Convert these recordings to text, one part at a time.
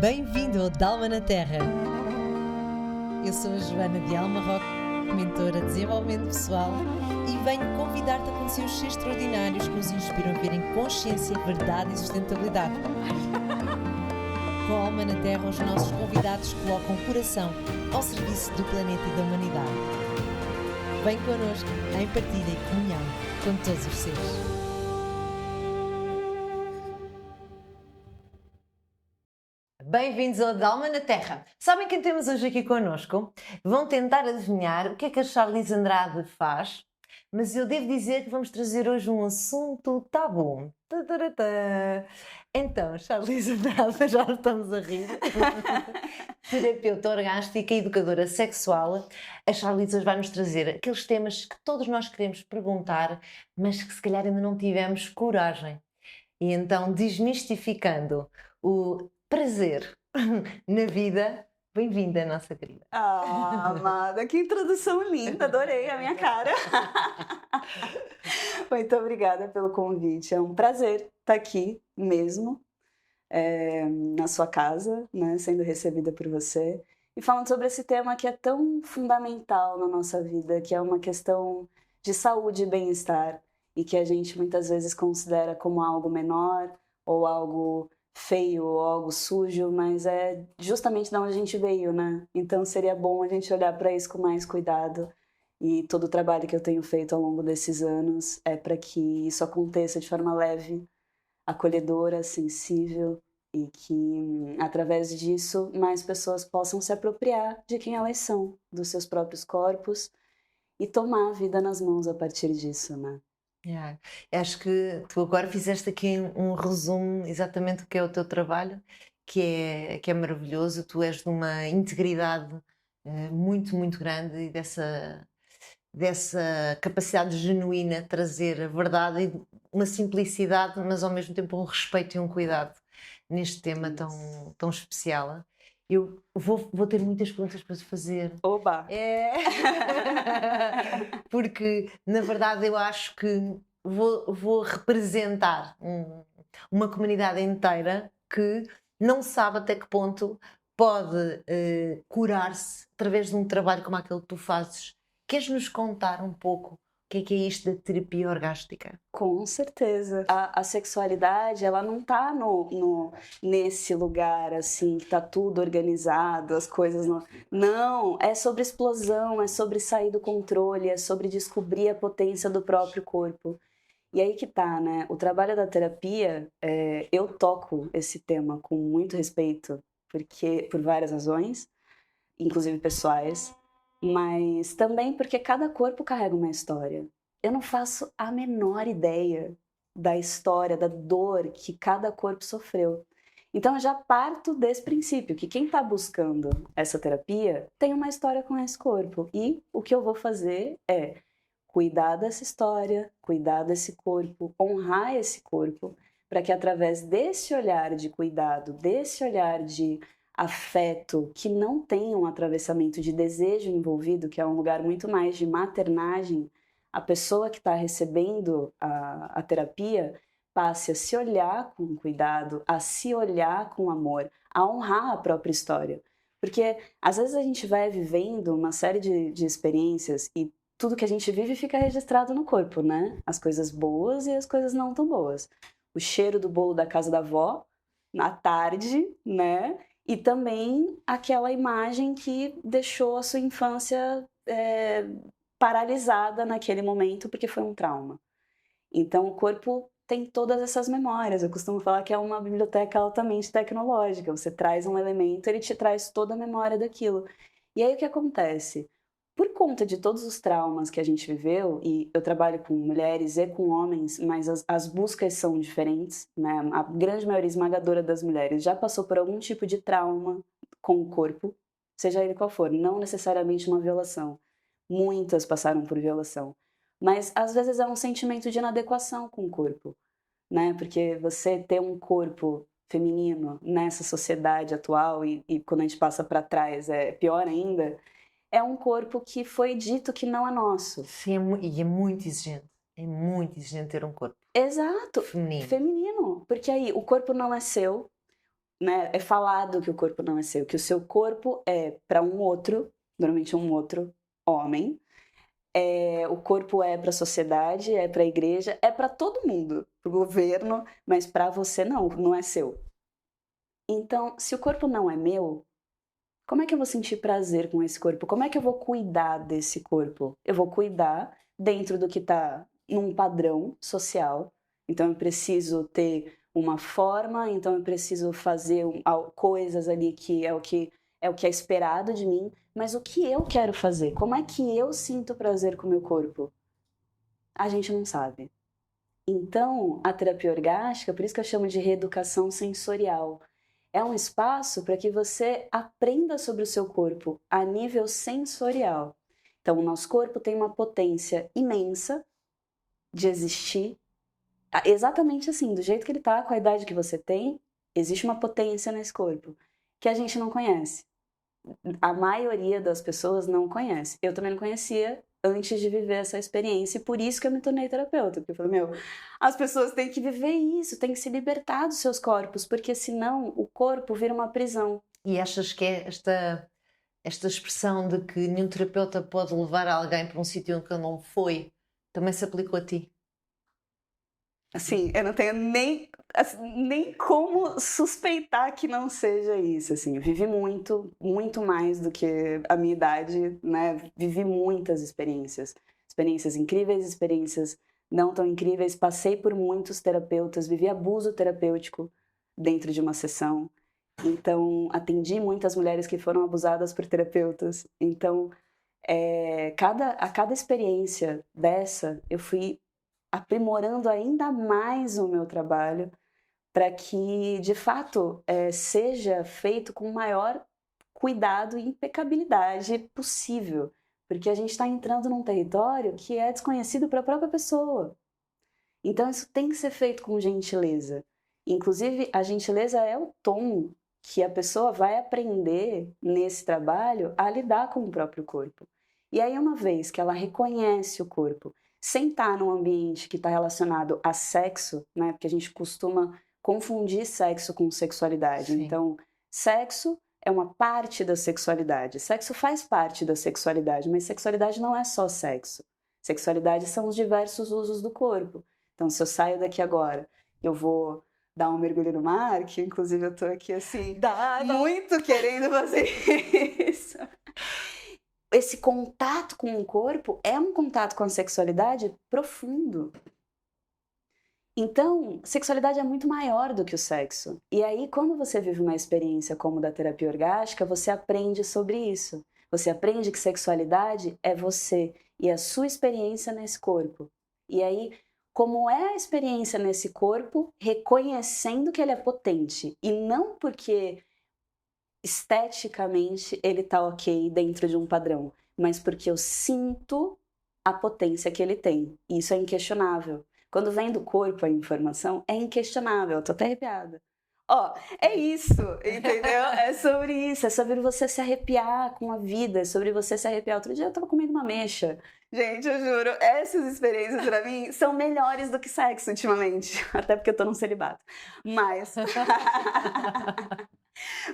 Bem-vindo ao Dalma na Terra. Eu sou a Joana de Alma Roque, mentora de desenvolvimento pessoal, e venho convidar-te a conhecer os seres extraordinários que nos inspiram a viver em consciência, verdade e sustentabilidade. Com a Alma na Terra, os nossos convidados colocam o coração ao serviço do planeta e da humanidade. Vem connosco em partilha e comunhão com todos os seres. Bem-vindos ao Dalma na Terra. Sabem quem temos hoje aqui connosco? Vão tentar adivinhar o que é que a Charlize Andrade faz, mas eu devo dizer que vamos trazer hoje um assunto tabu. Tataratá. Então, Charlize Andrade, já estamos a rir. Terapeuta orgástica e educadora sexual. A Charlize hoje vai nos trazer aqueles temas que todos nós queremos perguntar, mas que se calhar ainda não tivemos coragem. E então, desmistificando o prazer na vida, bem-vinda, nossa querida. Amada, que introdução linda, adorei a minha cara. Muito obrigada pelo convite, é um prazer estar aqui mesmo, na sua casa, né, sendo recebida por você, e falando sobre esse tema que é tão fundamental na nossa vida, que é uma questão de saúde e bem-estar, e que a gente muitas vezes considera como algo menor, ou algo feio, ou algo sujo, mas é justamente de onde a gente veio, né? Então seria bom a gente olhar para isso com mais cuidado, e todo o trabalho que eu tenho feito ao longo desses anos é para que isso aconteça de forma leve, acolhedora, sensível, e que através disso mais pessoas possam se apropriar de quem elas são, dos seus próprios corpos, e tomar a vida nas mãos a partir disso, né? Yeah. Acho que tu agora fizeste aqui um resumo exatamente do que é o teu trabalho, que é maravilhoso. Tu és de uma integridade muito, muito grande e dessa capacidade genuína de trazer a verdade e uma simplicidade, mas ao mesmo tempo um respeito e um cuidado neste tema tão especial. Eu vou ter muitas perguntas para te fazer. Oba! É. Porque, na verdade, eu acho que vou representar uma comunidade inteira que não sabe até que ponto pode curar-se através de um trabalho como aquele que tu fazes. Queres-nos contar um pouco o que é isto da terapia orgástica? Com certeza. A sexualidade, ela não tá nesse lugar, assim, que tá tudo organizado, as coisas não... Não, é sobre explosão, é sobre sair do controle, é sobre descobrir a potência do próprio corpo. E aí que tá, né? O trabalho da terapia, eu toco esse tema com muito respeito, porque por várias razões, inclusive pessoais, mas também porque cada corpo carrega uma história. Eu não faço a menor ideia da história, da dor que cada corpo sofreu. Então eu já parto desse princípio, que quem está buscando essa terapia tem uma história com esse corpo. E o que eu vou fazer é cuidar dessa história, cuidar desse corpo, honrar esse corpo, para que através desse olhar de cuidado, desse olhar de afeto, que não tem um atravessamento de desejo envolvido, que é um lugar muito mais de maternagem, a pessoa que está recebendo a terapia passe a se olhar com cuidado, a se olhar com amor, a honrar a própria história. Porque às vezes a gente vai vivendo uma série de experiências e tudo que a gente vive fica registrado no corpo, né? As coisas boas e as coisas não tão boas. O cheiro do bolo da casa da avó, na tarde, né? E também aquela imagem que deixou a sua infância paralisada naquele momento porque foi um trauma. Então o corpo tem todas essas memórias. Eu costumo falar que é uma biblioteca altamente tecnológica. Você traz um elemento, ele te traz toda a memória daquilo. E aí o que acontece? Por conta de todos os traumas que a gente viveu, e eu trabalho com mulheres e com homens, mas as buscas são diferentes, né? A grande maioria esmagadora das mulheres já passou por algum tipo de trauma com o corpo, seja ele qual for, não necessariamente uma violação. Muitas passaram por violação. Mas às vezes é um sentimento de inadequação com o corpo, né? Porque você ter um corpo feminino nessa sociedade atual, e quando a gente passa para trás é pior ainda, é um corpo que foi dito que não é nosso. Sim, e é muito exigente. É muito exigente ter um corpo Exato, feminino. feminino. Porque aí o corpo não é seu, né, é falado que o corpo não é seu, que o seu corpo é para um outro, normalmente um outro homem, o corpo é para a sociedade, é para a igreja, é para todo mundo, para o governo, mas para você não é seu. Então, se o corpo não é meu, como é que eu vou sentir prazer com esse corpo? Como é que eu vou cuidar desse corpo? Eu vou cuidar dentro do que está num padrão social. Então, eu preciso ter uma forma, então eu preciso fazer coisas ali que é o que é esperado de mim, mas o que eu quero fazer? Como é que eu sinto prazer com o meu corpo? A gente não sabe. Então, a terapia orgástica, por isso que eu chamo de reeducação sensorial, é um espaço para que você aprenda sobre o seu corpo a nível sensorial. Então, o nosso corpo tem uma potência imensa de existir, exatamente assim, do jeito que ele está, com a idade que você tem, existe uma potência nesse corpo que a gente não conhece. A maioria das pessoas não conhece. Eu também não conhecia antes de viver essa experiência, e por isso que eu me tornei terapeuta, porque eu falei, as pessoas têm que viver isso, têm que se libertar dos seus corpos, porque senão o corpo vira uma prisão. E achas que é esta expressão de que nenhum terapeuta pode levar alguém para um sítio em que ele não foi, também se aplicou a ti? Assim, eu não tenho nem como suspeitar que não seja isso, assim. Eu vivi muito, muito mais do que a minha idade, né? Vivi muitas experiências. Experiências incríveis, experiências não tão incríveis. Passei por muitos terapeutas, vivi abuso terapêutico dentro de uma sessão. Então, atendi muitas mulheres que foram abusadas por terapeutas. Então, a cada experiência dessa, eu fui aprimorando ainda mais o meu trabalho para que, de fato, seja feito com o maior cuidado e impecabilidade possível, porque a gente está entrando num território que é desconhecido para a própria pessoa. Então, isso tem que ser feito com gentileza. Inclusive, a gentileza é o tom que a pessoa vai aprender nesse trabalho a lidar com o próprio corpo. E aí, uma vez que ela reconhece o corpo, sem estar num ambiente que está relacionado a sexo, né? Porque a gente costuma confundir sexo com sexualidade. Sim. Então, sexo é uma parte da sexualidade. Sexo faz parte da sexualidade, mas sexualidade não é só sexo. Sexualidade são os diversos usos do corpo. Então, se eu saio daqui agora, eu vou dar um mergulho no mar, que inclusive eu tô aqui assim, muito querendo fazer isso. Esse contato com o corpo é um contato com a sexualidade profundo. Então, sexualidade é muito maior do que o sexo. E aí, quando você vive uma experiência como da terapia orgástica, você aprende sobre isso. Você aprende que sexualidade é você e a sua experiência nesse corpo. E aí, como é a experiência nesse corpo, reconhecendo que ele é potente. E não porque esteticamente ele tá ok dentro de um padrão, mas porque eu sinto a potência que ele tem. E isso é inquestionável. Quando vem do corpo a informação, é inquestionável. Eu tô até arrepiada. É isso, entendeu? É sobre isso, é sobre você se arrepiar com a vida, é sobre você se arrepiar. Outro dia eu tava comendo uma ameixa. Gente, eu juro, essas experiências pra mim são melhores do que sexo ultimamente. Até porque eu tô num celibato.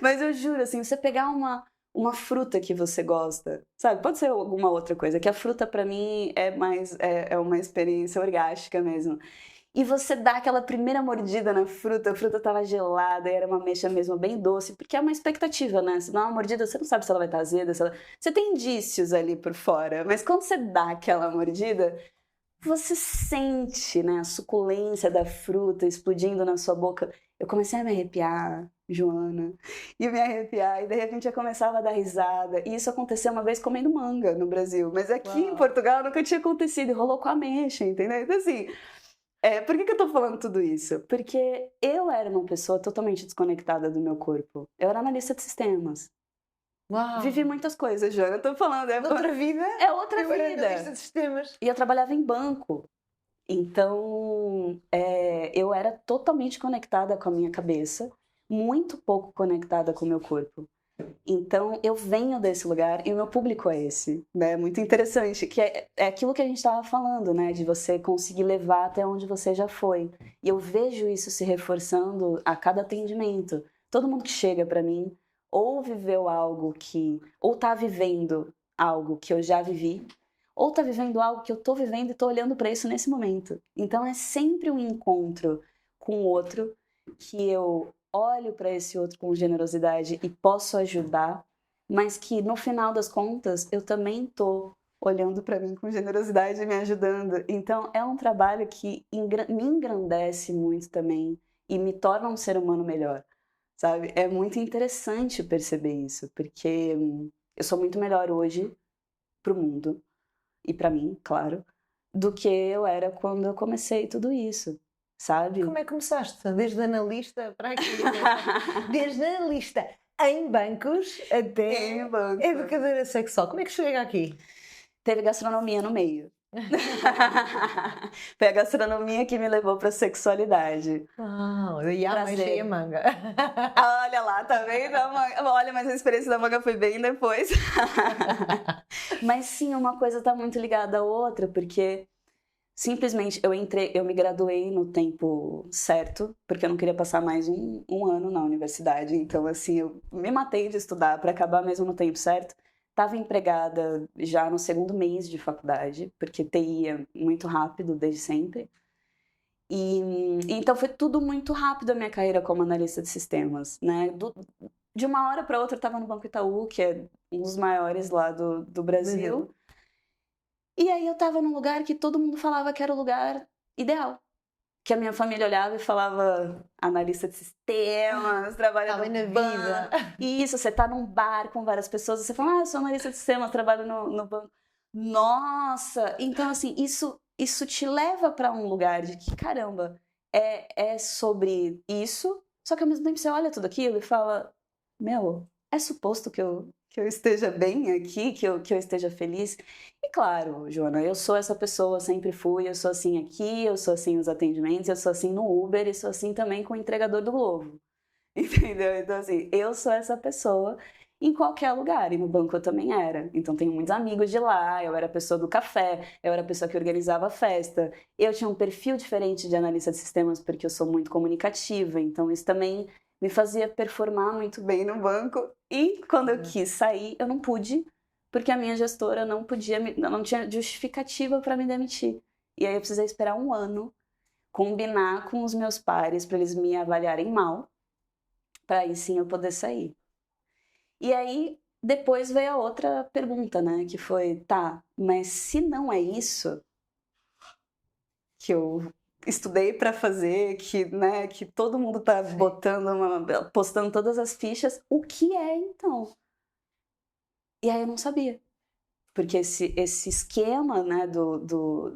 Mas eu juro, assim, você pegar uma fruta que você gosta, sabe? Pode ser alguma outra coisa, que a fruta pra mim é uma experiência orgástica mesmo. E você dá aquela primeira mordida na fruta, a fruta tava gelada, e era uma ameixa mesmo bem doce, porque é uma expectativa, né? Se dá uma mordida, você não sabe se ela vai estar azeda, você tem indícios ali por fora, mas quando você dá aquela mordida, você sente, né, a suculência da fruta explodindo na sua boca. Eu comecei a me arrepiar, Joana, e me arrepiar, e de repente eu começava a dar risada. E isso aconteceu uma vez comendo manga no Brasil, mas aqui em Portugal nunca tinha acontecido, e rolou com a ameixa, entendeu? Então assim, por que eu tô falando tudo isso? Porque eu era uma pessoa totalmente desconectada do meu corpo. Eu era analista de sistemas. Uau! Vivi muitas coisas, Joana, eu tô falando. Outra vida? É outra Eu era vida. analista de sistemas. E eu trabalhava em banco. Então, eu era totalmente conectada com a minha cabeça, muito pouco conectada com o meu corpo. Então, eu venho desse lugar e o meu público é esse, né? Muito interessante, que é aquilo que a gente estava falando, né? De você conseguir levar até onde você já foi. E eu vejo isso se reforçando a cada atendimento. todo mundo que chega para mim ou viveu algo ou tá vivendo algo que eu já vivi, ou tá vivendo algo que eu tô vivendo e tô olhando para isso nesse momento. Então é sempre um encontro com o outro que eu olho para esse outro com generosidade e posso ajudar, mas que no final das contas eu também tô olhando para mim com generosidade e me ajudando. Então é um trabalho que me engrandece muito também e me torna um ser humano melhor, sabe? É muito interessante perceber isso, porque eu sou muito melhor hoje pro mundo e pra mim, claro, do que eu era quando eu comecei tudo isso, sabe? Como é que começaste? Desde analista para aqui. Desde analista em bancos até Em banco. educadora sexual. Como é que chega aqui? Teve gastronomia no meio. Foi a gastronomia que me levou pra sexualidade. E a mãe Prazer. cheia manga. Olha lá, tá vendo? Olha, mas a experiência da manga foi bem depois. Mas sim, uma coisa tá muito ligada à outra, porque simplesmente eu me graduei no tempo certo, porque eu não queria passar mais um ano na universidade. Então, assim, eu me matei de estudar para acabar mesmo no tempo certo. Estava empregada já no segundo mês de faculdade, porque TI é muito rápido desde sempre. Então foi tudo muito rápido a minha carreira como analista de sistemas, né? De uma hora para outra eu estava no Banco Itaú, que é um dos maiores lá do Brasil. E aí eu estava num lugar que todo mundo falava que era o lugar ideal. Que a minha família olhava e falava, analista de sistemas, trabalha no na banco. vida. Isso, você tá num bar com várias pessoas, você fala, eu sou analista de sistemas, trabalho no banco. Nossa! Então, assim, isso te leva para um lugar de que, caramba, é sobre isso, só que ao mesmo tempo você olha tudo aquilo e fala, meu, é suposto que eu esteja bem aqui, que eu esteja feliz. E claro, Joana, eu sou essa pessoa, sempre fui, eu sou assim aqui, eu sou assim nos atendimentos, eu sou assim no Uber e sou assim também com o entregador do Globo. Entendeu? Então, assim, eu sou essa pessoa em qualquer lugar, e no banco eu também era. Então, tenho muitos amigos de lá, eu era a pessoa do café, eu era a pessoa que organizava a festa. Eu tinha um perfil diferente de analista de sistemas, porque eu sou muito comunicativa, então isso também me fazia performar muito bem no banco. E quando eu quis sair, eu não pude, porque a minha gestora não tinha justificativa para me demitir. E aí eu precisei esperar um ano, combinar com os meus pares para eles me avaliarem mal, para aí sim eu poder sair. E aí depois veio a outra pergunta, né, que foi, tá, mas se não é isso que eu estudei para fazer, que todo mundo tá postando todas as fichas, o que é então? E aí eu não sabia. Porque esse esquema, né,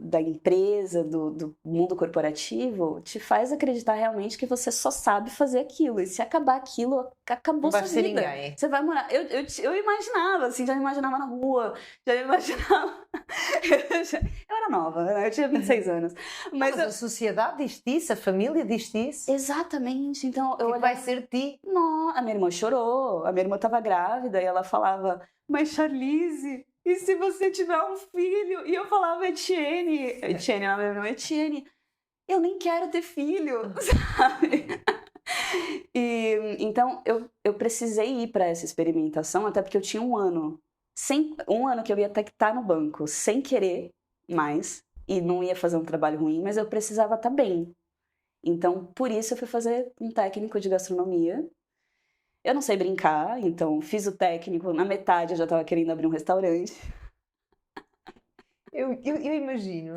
da empresa, do mundo corporativo, te faz acreditar realmente que você só sabe fazer aquilo. E se acabar aquilo, acabou sua vida. Não vai ser ninguém. Você vai morar... Eu imaginava, assim, já me imaginava na rua, já me imaginava... Eu era nova, né? Eu tinha 26 anos. Mas a sociedade diz-te isso, a família diz-te isso. Exatamente. Então, eu olhava... vai ser ti? Não, a minha irmã chorou, a minha irmã estava grávida e ela falava, mas Charlize... E se você tiver um filho? E eu falava, Etienne, na minha irmã, Etienne, eu nem quero ter filho, sabe? E, então, eu precisei ir para essa experimentação, até porque eu tinha um ano que eu ia ter que estar no banco, sem querer mais, e não ia fazer um trabalho ruim, mas eu precisava estar bem. Então, por isso eu fui fazer um técnico de gastronomia. Eu não sei brincar, então fiz o técnico, na metade eu já estava querendo abrir um restaurante. Eu imagino.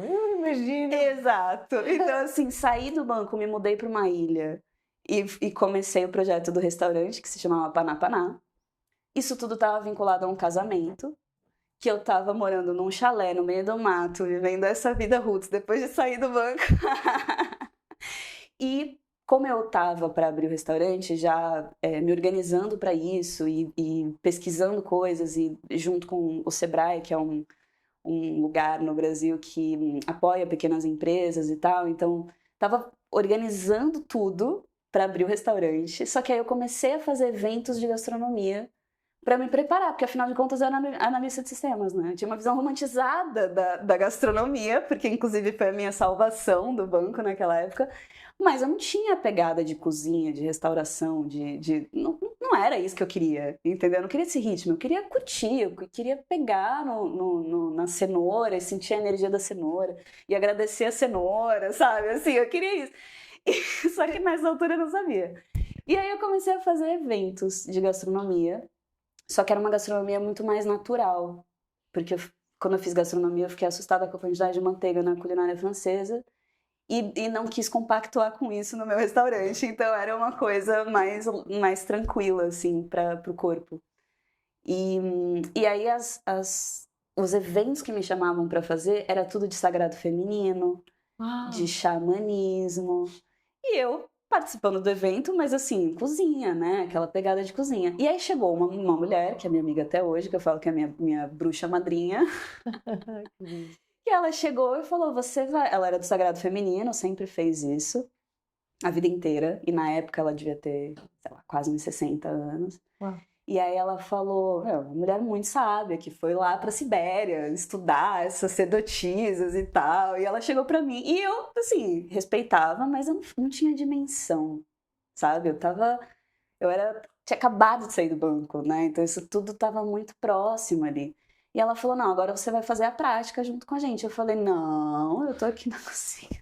Exato. Então, assim, saí do banco, me mudei para uma ilha e comecei o projeto do restaurante, que se chamava Paná Paná. Isso tudo estava vinculado a um casamento, que eu estava morando num chalé no meio do mato, vivendo essa vida roots, depois de sair do banco. E como eu estava para abrir o restaurante, já me organizando para isso e pesquisando coisas, e junto com o Sebrae, que é um lugar no Brasil que apoia pequenas empresas e tal, então estava organizando tudo para abrir o restaurante, só que aí eu comecei a fazer eventos de gastronomia Para me preparar, porque afinal de contas eu era analista de sistemas, né? Eu tinha uma visão romantizada da gastronomia, porque inclusive foi a minha salvação do banco naquela época, mas eu não tinha a pegada de cozinha, de restauração, não era isso que eu queria, entendeu? Eu não queria esse ritmo, eu queria curtir, eu queria pegar na cenoura e sentir a energia da cenoura e agradecer a cenoura, sabe? Assim, eu queria isso. Só que nessa altura eu não sabia. E aí eu comecei a fazer eventos de gastronomia, só que era uma gastronomia muito mais natural. Porque quando eu fiz gastronomia, eu fiquei assustada com a quantidade de manteiga na culinária francesa e não quis compactuar com isso no meu restaurante. Então era uma coisa mais tranquila, assim, para o corpo. E aí os eventos que me chamavam para fazer era tudo de sagrado feminino, de xamanismo. E eu participando do evento, mas assim, cozinha, né? Aquela pegada de cozinha. E aí chegou uma mulher, que é minha amiga até hoje, que eu falo que é minha bruxa madrinha. E ela chegou e falou: Você vai. Ela era do Sagrado Feminino, sempre fez isso, a vida inteira. E na época ela devia ter, sei lá, quase uns 60 anos. Uau. E aí ela falou, uma mulher muito sábia, que foi lá pra Sibéria estudar essas sacerdotisas e tal. E ela chegou pra mim. E eu, assim, respeitava, mas eu não tinha dimensão, sabe? Tinha acabado de sair do banco, né? Então isso tudo tava muito próximo ali. E ela falou, não, agora você vai fazer a prática junto com a gente. Eu falei, não, eu tô aqui na cozinha.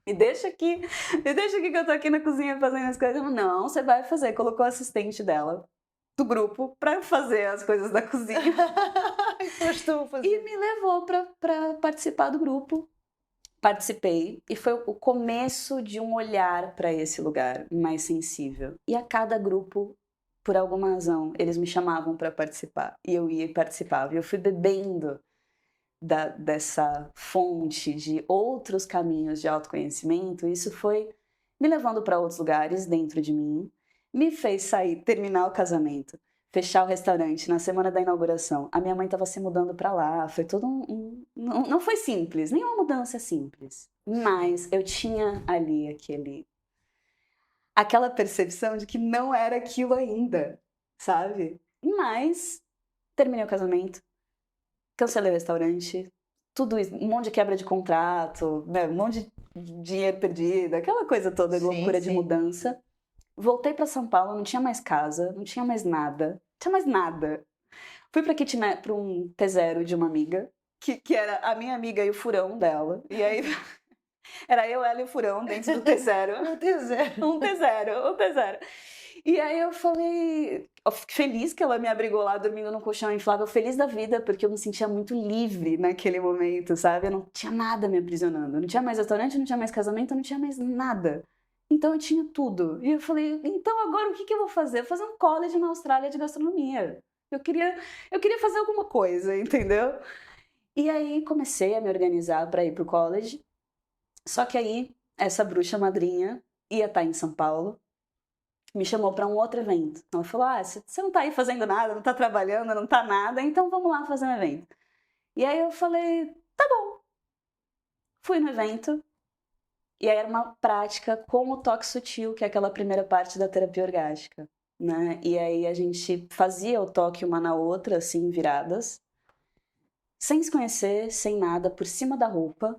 Me deixa aqui que eu tô aqui na cozinha fazendo as coisas. Não, você vai fazer. Colocou a assistente dela do grupo para fazer as coisas da cozinha. E me levou para participar do grupo. Participei e foi o começo de um olhar para esse lugar mais sensível. E a cada grupo, por alguma razão, eles me chamavam para participar e eu ia e participava. E eu fui bebendo dessa fonte de outros caminhos de autoconhecimento. Isso foi me levando para outros lugares dentro de mim. Me fez sair, terminar o casamento, fechar o restaurante na semana da inauguração. A minha mãe estava se mudando para lá, foi todo não foi simples, nenhuma mudança simples. Mas eu tinha ali aquela percepção de que não era aquilo ainda, sabe? Mas terminei o casamento, cancelei o restaurante, tudo isso, um monte de quebra de contrato, né? Um monte de dinheiro perdido, aquela coisa toda, loucura de mudança. Voltei para São Paulo, não tinha mais casa, não tinha mais nada. Não tinha mais nada. Fui para Kitnet, para um T0 de uma amiga, que era a minha amiga e o furão dela. E aí era eu, ela e o furão dentro do T0. Um T0. Um T0. E aí eu falei, eu fiquei feliz que ela me abrigou lá dormindo no colchão inflável, feliz da vida, porque eu me sentia muito livre naquele momento, sabe? Eu não tinha nada me aprisionando. Não tinha mais restaurante, não tinha mais casamento, não tinha mais nada. Então eu tinha tudo. E eu falei, então agora o que eu vou fazer? Eu vou fazer um college na Austrália de gastronomia. Eu queria fazer alguma coisa, entendeu? E aí comecei a me organizar para ir pro college. Só que aí essa bruxa madrinha ia estar em São Paulo, me chamou para um outro evento. Ela falou, você não tá aí fazendo nada, não tá trabalhando, não tá nada, então vamos lá fazer um evento. E aí eu falei, tá bom. Fui no evento. E aí era uma prática com o toque sutil, que é aquela primeira parte da terapia orgástica, né? E aí a gente fazia o toque uma na outra, assim, viradas, sem se conhecer, sem nada, por cima da roupa.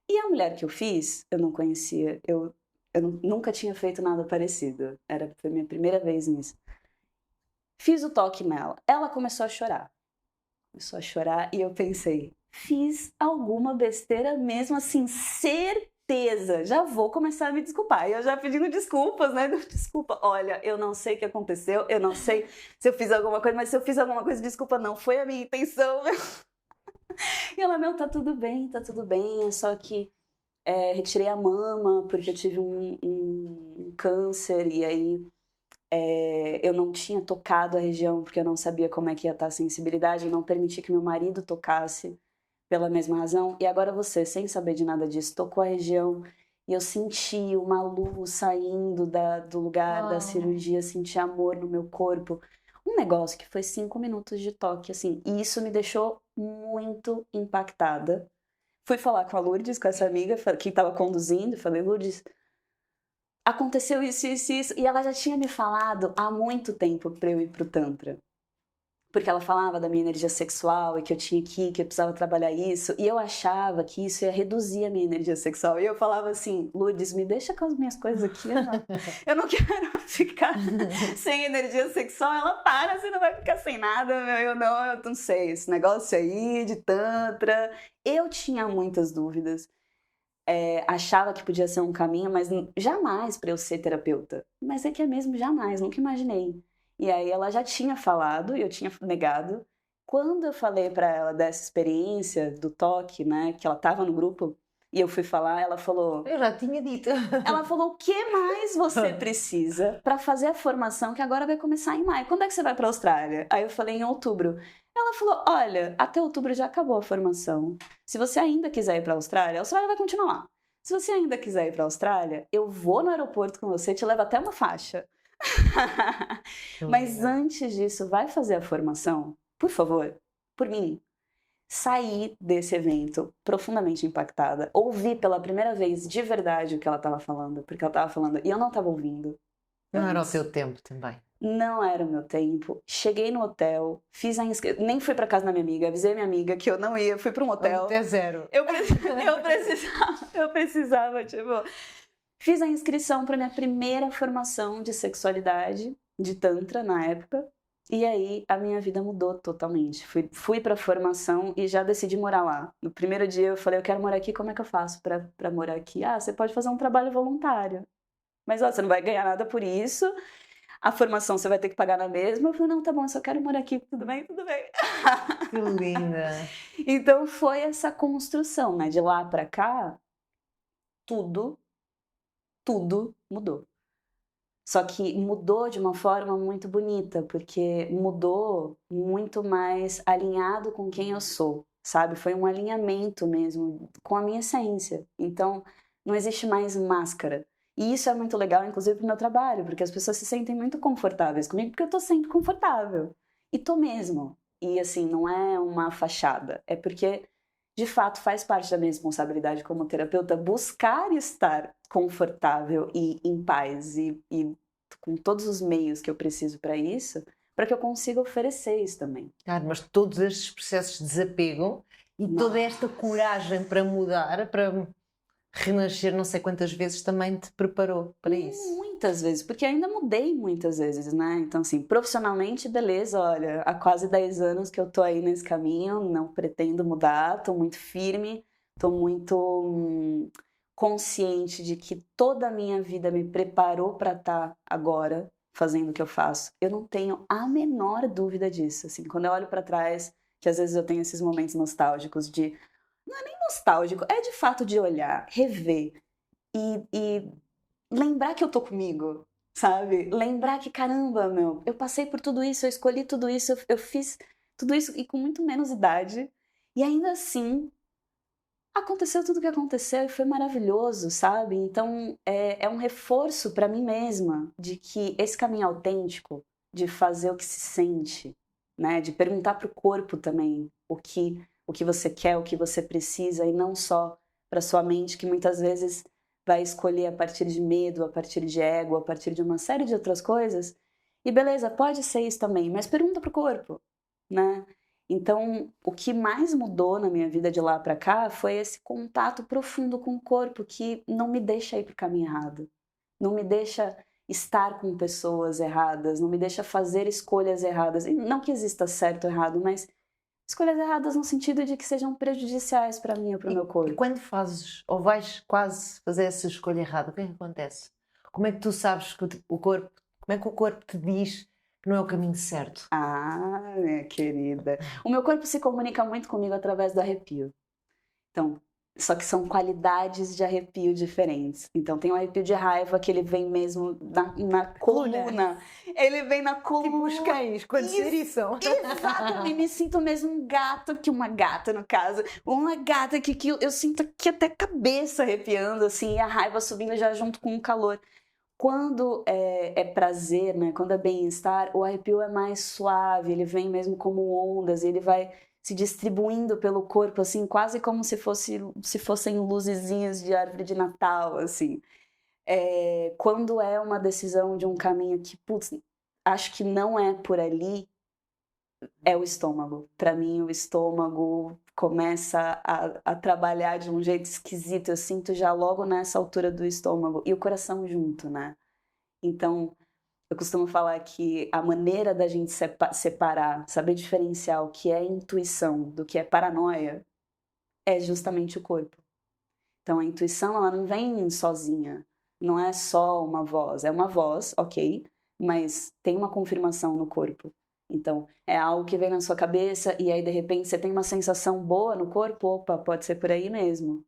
E a mulher que eu fiz, eu não conhecia, eu nunca tinha feito nada parecido. Foi minha primeira vez nisso. Fiz o toque nela. Ela começou a chorar. E eu pensei, fiz alguma besteira mesmo, assim, certeza, já vou começar a me desculpar. E eu já pedindo desculpas, né? Desculpa, olha, eu não sei o que aconteceu, eu não sei se eu fiz alguma coisa, mas se eu fiz alguma coisa, desculpa, não foi a minha intenção. E ela, não, tá tudo bem, só que retirei a mama porque eu tive um câncer e aí eu não tinha tocado a região porque eu não sabia como é que ia estar a sensibilidade, eu não permiti que meu marido tocasse pela mesma razão. E agora você, sem saber de nada disso, tocou a região e eu senti uma luz saindo do lugar da cirurgia, senti amor no meu corpo. Um negócio que foi 5 minutos de toque, assim, e isso me deixou muito impactada. Fui falar com a Lourdes, com essa amiga que estava conduzindo, falei, Lourdes, aconteceu isso, e ela já tinha me falado há muito tempo para eu ir pro Tantra. porque ela falava da minha energia sexual e que eu tinha que eu precisava trabalhar isso, e eu achava que isso ia reduzir a minha energia sexual. E eu falava assim, Lourdes, me deixa com as minhas coisas aqui, eu não quero ficar sem energia sexual. Ela, para, você não vai ficar sem nada, eu não sei, esse negócio aí de tantra. Eu tinha muitas dúvidas. Achava que podia ser um caminho, mas jamais para eu ser terapeuta. Mas é que é mesmo jamais, nunca imaginei. E aí ela já tinha falado e eu tinha negado. Quando eu falei para ela dessa experiência do toque, né, que ela estava no grupo e eu fui falar, ela falou, Eu já tinha dito. ela falou, o que mais você precisa para fazer a formação que agora vai começar em maio? Quando é que você vai para a Austrália? Aí eu falei, em outubro. Ela falou, olha, até outubro já acabou a formação. Se você ainda quiser ir para a Austrália vai continuar lá. Se você ainda quiser ir para a Austrália, eu vou no aeroporto com você, te levo até uma faixa. Mas antes disso, vai fazer a formação, por favor, por mim. Saí desse evento profundamente impactada, ouvi pela primeira vez de verdade o que ela estava falando, porque ela estava falando e eu não estava ouvindo. Não era o teu tempo também. Não era o meu tempo. Cheguei no hotel, fiz a inscrição, nem fui para casa da minha amiga, avisei minha amiga que eu não ia, fui para um hotel. Até zero. Eu precisava, tipo, fiz a inscrição para minha primeira formação de sexualidade, de tantra na época. E aí a minha vida mudou totalmente. Fui para a formação e já decidi morar lá. No primeiro dia eu falei, eu quero morar aqui, como é que eu faço para morar aqui? Ah, você pode fazer um trabalho voluntário. Mas ó, você não vai ganhar nada por isso. A formação você vai ter que pagar na mesma. Eu falei, não, tá bom, eu só quero morar aqui. Tudo bem? Tudo bem. Que linda. Então foi essa construção, né? De lá para cá, tudo mudou. Só que mudou de uma forma muito bonita, porque mudou muito mais alinhado com quem eu sou, sabe? Foi um alinhamento mesmo com a minha essência. Então, não existe mais máscara. E isso é muito legal, inclusive, pro meu trabalho, porque as pessoas se sentem muito confortáveis comigo, porque eu tô sempre confortável. E tô mesmo. E, assim, não é uma fachada. É porque, de fato, faz parte da minha responsabilidade como terapeuta buscar estar confortável e em paz e com todos os meios que eu preciso para isso, para que eu consiga oferecer isso também. Claro, mas todos estes processos de desapego e toda esta coragem para mudar, para renascer não sei quantas vezes, também te preparou para isso. Muitas vezes, porque ainda mudei muitas vezes, né? Então, assim, profissionalmente, beleza, olha, há quase 10 anos que eu tô aí nesse caminho, não pretendo mudar, tô muito firme, tô muito consciente de que toda a minha vida me preparou para estar agora fazendo o que eu faço. Eu não tenho a menor dúvida disso, assim, quando eu olho para trás, que às vezes eu tenho esses momentos nostálgicos de, não é nem nostálgico, é de fato de olhar, rever e lembrar que eu tô comigo, sabe? Lembrar que, caramba, meu, eu passei por tudo isso, eu escolhi tudo isso, eu fiz tudo isso e com muito menos idade. E ainda assim, aconteceu tudo o que aconteceu e foi maravilhoso, sabe? Então, é um reforço para mim mesma de que esse caminho autêntico, de fazer o que se sente, né? De perguntar pro corpo também o que você quer, o que você precisa e não só para sua mente, que muitas vezes vai escolher a partir de medo, a partir de ego, a partir de uma série de outras coisas. E beleza, pode ser isso também, mas pergunta pro corpo, né? Então, o que mais mudou na minha vida de lá para cá foi esse contato profundo com o corpo que não me deixa ir pro caminho errado. Não me deixa estar com pessoas erradas, não me deixa fazer escolhas erradas. E não que exista certo ou errado, mas escolhas erradas no sentido de que sejam prejudiciais para mim ou para o meu corpo. E quando fazes, ou vais quase fazer essa escolha errada, o que é que acontece? Como é que tu sabes que o corpo, como é que o corpo te diz que não é o caminho certo? Ah, minha querida. O meu corpo se comunica muito comigo através do arrepio. Então, só que são qualidades de arrepio diferentes. Então, tem um arrepio de raiva que ele vem mesmo na coluna. Ele vem na coluna. Tipo os cães, quando se eriçam. Exato, e me sinto mesmo um gato, que uma gata no caso, uma gata que eu sinto aqui até a cabeça arrepiando, assim, e a raiva subindo já junto com o calor. Quando é prazer, né? Quando é bem-estar, o arrepio é mais suave, ele vem mesmo como ondas, ele vai se distribuindo pelo corpo, assim, quase como se fossem luzezinhas de árvore de Natal, assim. Quando é uma decisão de um caminho que, putz, acho que não é por ali, é o estômago. Para mim, o estômago começa a trabalhar de um jeito esquisito. Eu sinto já logo nessa altura do estômago. E o coração junto, né? Então, eu costumo falar que a maneira da gente separar, saber diferenciar o que é intuição do que é paranoia, é justamente o corpo. Então, a intuição, ela não vem sozinha. Não é só uma voz. É uma voz, ok, mas tem uma confirmação no corpo. Então, é algo que vem na sua cabeça e aí, de repente, você tem uma sensação boa no corpo. Opa, pode ser por aí mesmo.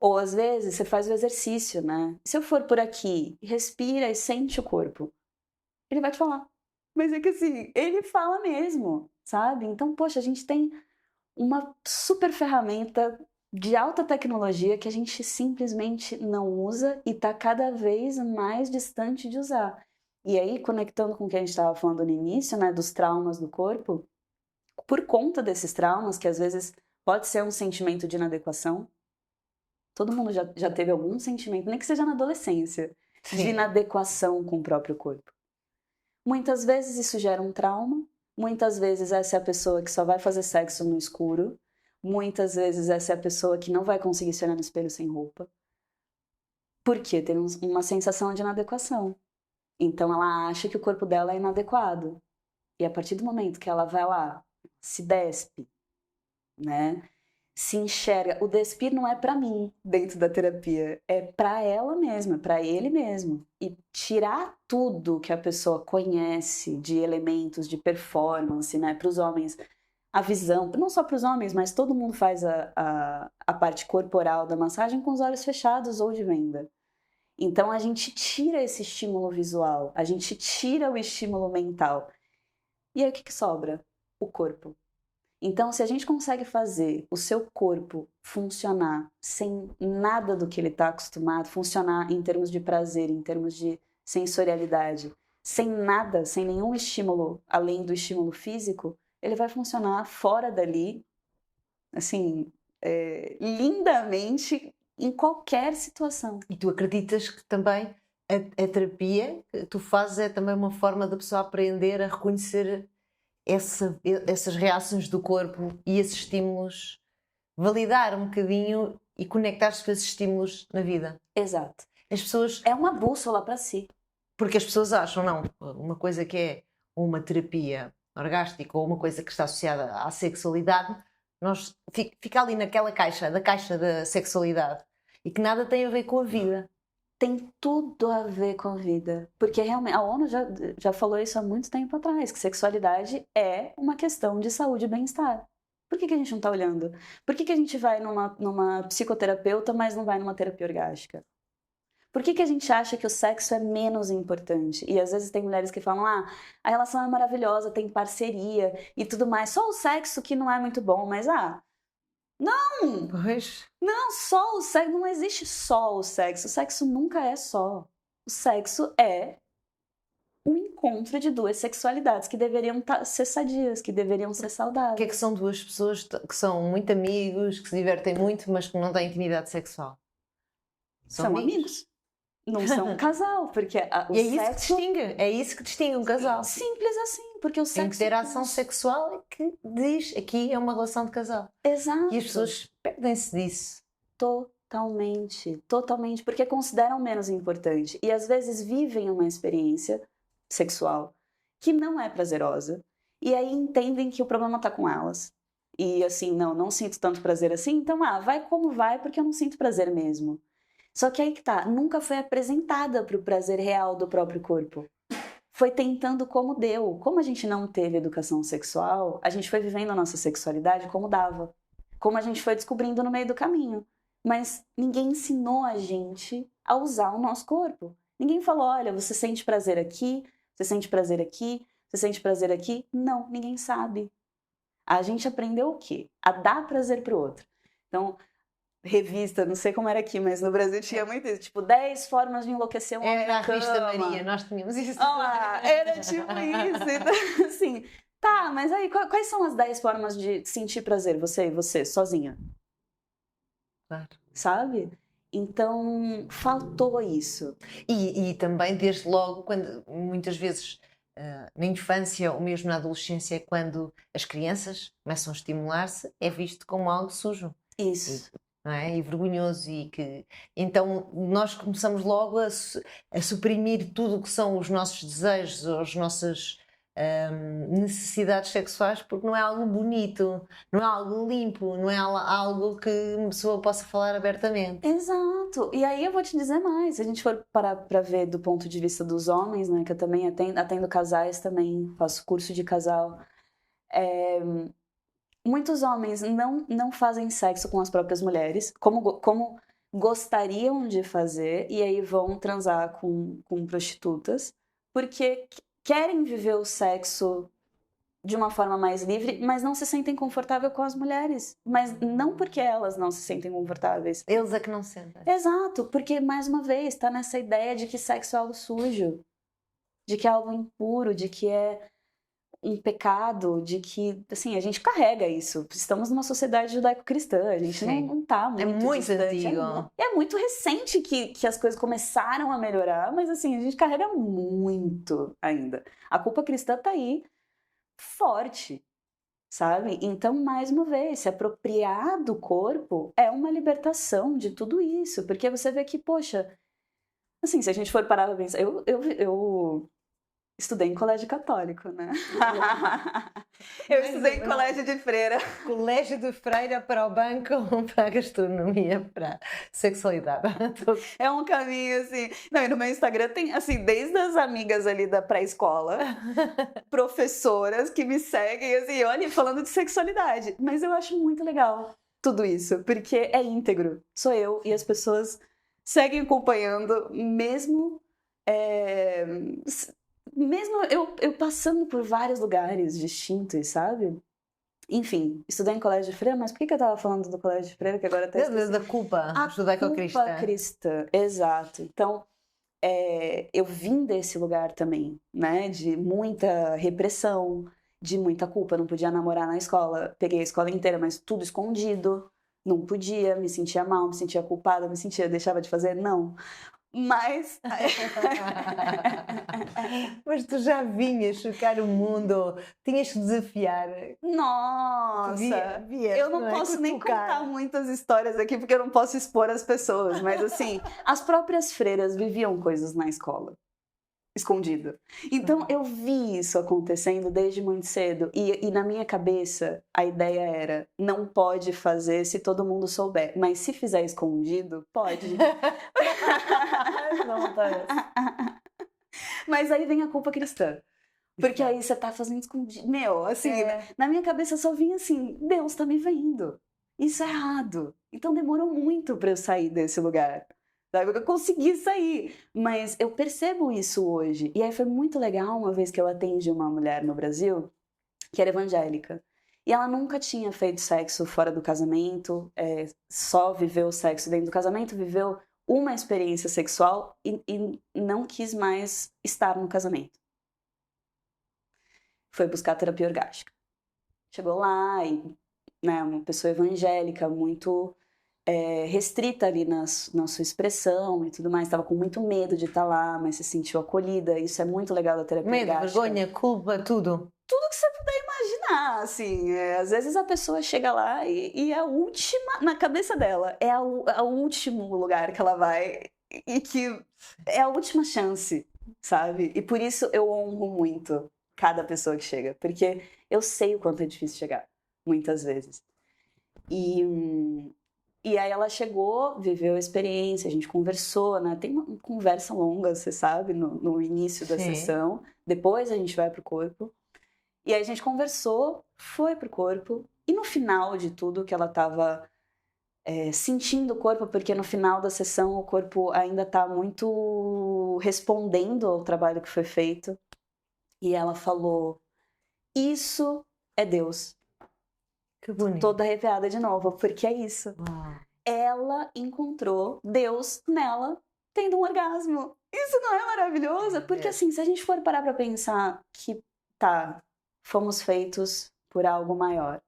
Ou, às vezes, você faz o exercício, né? Se eu for por aqui, respira e sente o corpo, ele vai te falar. Mas é que assim, ele fala mesmo, sabe? Então, poxa, a gente tem uma super ferramenta de alta tecnologia que a gente simplesmente não usa e está cada vez mais distante de usar. E aí, conectando com o que a gente estava falando no início, né, dos traumas do corpo, por conta desses traumas, que às vezes pode ser um sentimento de inadequação, todo mundo já teve algum sentimento, nem que seja na adolescência, de inadequação com o próprio corpo. Muitas vezes isso gera um trauma, muitas vezes essa é a pessoa que só vai fazer sexo no escuro, muitas vezes essa é a pessoa que não vai conseguir se olhar no espelho sem roupa. Porque tem uma sensação de inadequação. Então ela acha que o corpo dela é inadequado. E a partir do momento que ela vai lá, se despe, né? Se enxerga. O despir não é para mim dentro da terapia, é para ela mesma, para ele mesmo. E tirar tudo que a pessoa conhece de elementos de performance, né? Para os homens, a visão, não só para os homens, mas todo mundo faz a parte corporal da massagem com os olhos fechados ou de venda. Então a gente tira esse estímulo visual, a gente tira o estímulo mental. E aí o que sobra? O corpo. Então, se a gente consegue fazer o seu corpo funcionar sem nada do que ele está acostumado, funcionar em termos de prazer, em termos de sensorialidade, sem nada, sem nenhum estímulo além do estímulo físico, ele vai funcionar fora dali, assim, lindamente em qualquer situação. E tu acreditas que também a terapia que tu fazes é também uma forma da pessoa aprender a reconhecer essas reações do corpo e esses estímulos, validar um bocadinho e conectar-se com esses estímulos na vida. Exato. As pessoas... É uma bússola para si. Porque as pessoas acham, não, uma coisa que é uma terapia orgástica ou uma coisa que está associada à sexualidade, nós fica ali naquela caixa da sexualidade e que nada tem a ver com a vida. Tem tudo a ver com a vida. Porque realmente, a ONU já falou isso há muito tempo atrás, que sexualidade é uma questão de saúde e bem-estar. Por que a gente não está olhando? Por que a gente vai numa psicoterapeuta, mas não vai numa terapia orgástica? Por que a gente acha que o sexo é menos importante? E às vezes tem mulheres que falam, a relação é maravilhosa, tem parceria e tudo mais. Só o sexo que não é muito bom, mas não! Pois. Não, só o sexo, não existe só o sexo nunca é só. O sexo é o encontro de duas sexualidades que deveriam ser sadias, que deveriam ser saudáveis. O que é que são duas pessoas que são muito amigos, que se divertem muito, mas que não têm intimidade sexual? São amigos. Não são um casal, porque o sexo... É isso que distingue um casal. Simples assim, porque o sexo... A interação sexual é que diz, aqui é uma relação de casal. Exato. E as pessoas perdem-se disso. Totalmente, porque consideram menos importante. E às vezes vivem uma experiência sexual que não é prazerosa, e aí entendem que o problema tá com elas. E assim, não sinto tanto prazer assim, então vai como vai, porque eu não sinto prazer mesmo. Só que aí que tá, nunca foi apresentada para o prazer real do próprio corpo. Foi tentando como deu. Como a gente não teve educação sexual, a gente foi vivendo a nossa sexualidade como dava. Como a gente foi descobrindo no meio do caminho. Mas ninguém ensinou a gente a usar o nosso corpo. Ninguém falou, olha, você sente prazer aqui, você sente prazer aqui, você sente prazer aqui. Não, ninguém sabe. A gente aprendeu o quê? A dar prazer pro outro. Então, revista, não sei como era aqui, mas no Brasil tinha muito isso, tipo, 10 formas de enlouquecer um homem na cama. Era a revista Maria, nós tínhamos isso. Era tipo isso. Então, assim, tá, mas aí, quais são as 10 formas de sentir prazer? Você, sozinha. Claro. Sabe? Então, faltou isso. E também, desde logo, quando muitas vezes na infância ou mesmo na adolescência, quando as crianças começam a estimular-se, é visto como algo sujo. Isso. Não é? E vergonhoso, então nós começamos logo a suprimir tudo o que são os nossos desejos, as nossas necessidades sexuais, porque não é algo bonito, não é algo limpo, não é algo que uma pessoa possa falar abertamente. Exato. E aí eu vou te dizer mais, se a gente for parar para ver do ponto de vista dos homens, né, que eu também atendo casais também, faço curso de casal, muitos homens não fazem sexo com as próprias mulheres, como gostariam de fazer, e aí vão transar com prostitutas, porque querem viver o sexo de uma forma mais livre, mas não se sentem confortáveis com as mulheres. Mas não porque elas não se sentem confortáveis. Eles é que não sentem. Exato, porque, mais uma vez, tá nessa ideia de que sexo é algo sujo, de que é algo impuro, de que é um pecado, de que, assim, a gente carrega isso. Estamos numa sociedade judaico-cristã, a gente não tá muito muito distante. antigo. É muito recente que as coisas começaram a melhorar, mas, assim, a gente carrega muito ainda. A culpa cristã tá aí, forte, sabe? Então, mais uma vez, se apropriar do corpo é uma libertação de tudo isso, porque você vê que, poxa, assim, se a gente for parar pra pensar, eu estudei em colégio católico, né? Eu estudei em colégio de freira. Colégio de freira para o banco, para a gastronomia, para a sexualidade. É um caminho, assim... Não, e no meu Instagram tem, assim, desde as amigas ali da pré-escola, professoras que me seguem, assim, olha, falando de sexualidade. Mas eu acho muito legal tudo isso, porque é íntegro. Sou eu e as pessoas seguem acompanhando, mesmo eu passando por vários lugares distintos, sabe? Enfim, estudei em colégio de freira, mas por que eu tava falando do colégio de freira que agora tá Da culpa judaico-cristã. A culpa cristã, exato. Então, eu vim desse lugar também, né? De muita repressão, de muita culpa. Não podia namorar na escola. Peguei a escola inteira, mas tudo escondido. Não podia, me sentia mal, me sentia culpada, deixava de fazer? Não. Mas... Mas tu já vinhas chocar o mundo, tinhas que desafiar. Nossa! Eu não posso nem Cutucar. contar muitas histórias aqui, porque eu não posso expor as pessoas. Mas assim, as próprias freiras viviam coisas na escola, escondido. Então eu vi isso acontecendo desde muito cedo. E na minha cabeça, a ideia era, não pode fazer se todo mundo souber. Mas se fizer escondido, pode. Não, tá. Mas aí vem a culpa cristã. Porque aí você tá fazendo escondido. Meu, assim, na minha cabeça só vinha assim, Deus tá me vendo. Isso é errado. Então demorou muito pra eu sair desse lugar. Sabe? Eu consegui sair. Mas eu percebo isso hoje. E aí foi muito legal uma vez que eu atendi uma mulher no Brasil que era evangélica. E ela nunca tinha feito sexo fora do casamento, só viveu o sexo dentro do casamento, viveu uma experiência sexual e não quis mais estar no casamento. Foi buscar terapia orgástica. Chegou lá e, né, uma pessoa evangélica muito restrita ali na sua expressão e tudo mais, estava com muito medo de estar lá, mas se sentiu acolhida. Isso é muito legal da terapia Medo, orgástica. vergonha, culpa, tudo. Tudo que você puder imaginar, assim. Às vezes a pessoa chega lá e a última, na cabeça dela, é o último lugar que ela vai e que é a última chance, sabe? E por isso eu honro muito cada pessoa que chega, porque eu sei o quanto é difícil chegar, muitas vezes. E aí ela chegou, viveu a experiência, a gente conversou, né? Tem uma conversa longa, você sabe, no início da sessão. Depois a gente vai pro corpo. E aí a gente conversou, foi pro corpo. E no final de tudo, que ela tava sentindo o corpo, porque no final da sessão o corpo ainda tá muito respondendo ao trabalho que foi feito. E ela falou, isso é Deus. Que bonito. Toda arrepiada de novo, porque é isso. Uau. Ela encontrou Deus nela tendo um orgasmo. Isso não é maravilhoso? Porque assim, se a gente for parar pra pensar que fomos feitos por algo maior.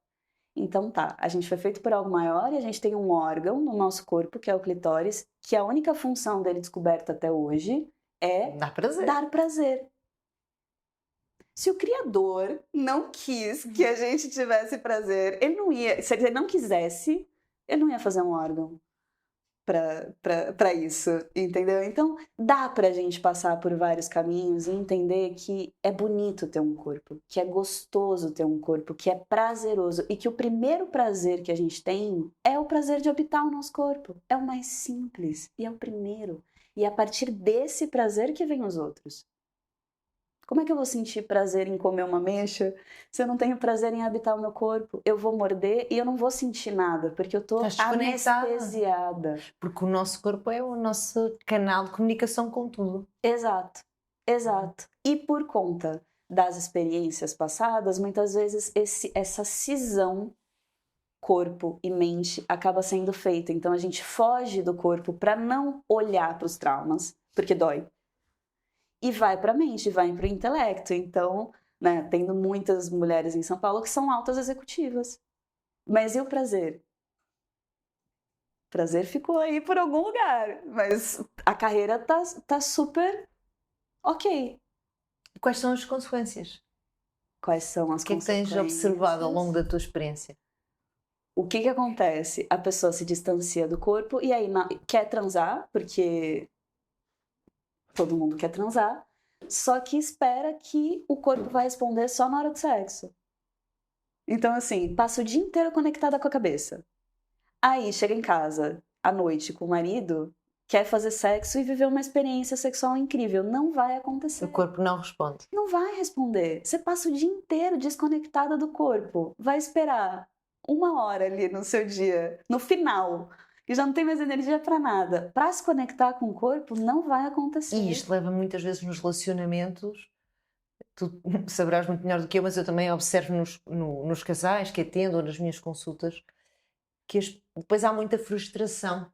Então a gente foi feito por algo maior e a gente tem um órgão no nosso corpo, que é o clitóris, que a única função dele descoberta até hoje é Dá prazer. dar prazer. Se o Criador não quis que a gente tivesse prazer, ele não ia. Se ele não quisesse, ele não ia fazer um órgão para isso, entendeu? Então, dá pra gente passar por vários caminhos e entender que é bonito ter um corpo, que é gostoso ter um corpo, que é prazeroso e que o primeiro prazer que a gente tem é o prazer de habitar o nosso corpo. É o mais simples e é o primeiro. E é a partir desse prazer que vem os outros. Como é que eu vou sentir prazer em comer uma ameixa se eu não tenho prazer em habitar o meu corpo? Eu vou morder e eu não vou sentir nada, porque eu tô Estás desconectada. anestesiada. Porque o nosso corpo é o nosso canal de comunicação com tudo. Exato, exato. E por conta das experiências passadas, muitas vezes essa cisão corpo e mente acaba sendo feita. Então a gente foge do corpo para não olhar para os traumas, porque dói. E vai para a mente, vai para o intelecto. Então, né, tendo muitas mulheres em São Paulo que são altas executivas. Mas e o prazer? O prazer ficou aí por algum lugar, mas a carreira tá super ok. Quais são as consequências? Quais são as O que é que tens observado ao longo da tua experiência? O que acontece? A pessoa se distancia do corpo e aí quer transar, porque todo mundo quer transar, só que espera que o corpo vai responder só na hora do sexo. Então, assim, passa o dia inteiro conectada com a cabeça. Aí, chega em casa, à noite, com o marido, quer fazer sexo e viver uma experiência sexual incrível. Não vai acontecer. O corpo não responde. Não vai responder. Você passa o dia inteiro desconectada do corpo. Vai esperar 1 hora ali no seu dia, no final, e já não tem mais energia para nada. Para se conectar com o corpo, não vai acontecer. E isto leva muitas vezes nos relacionamentos, tu saberás muito melhor do que eu, mas eu também observo nos casais que atendo ou nas minhas consultas, que depois há muita frustração,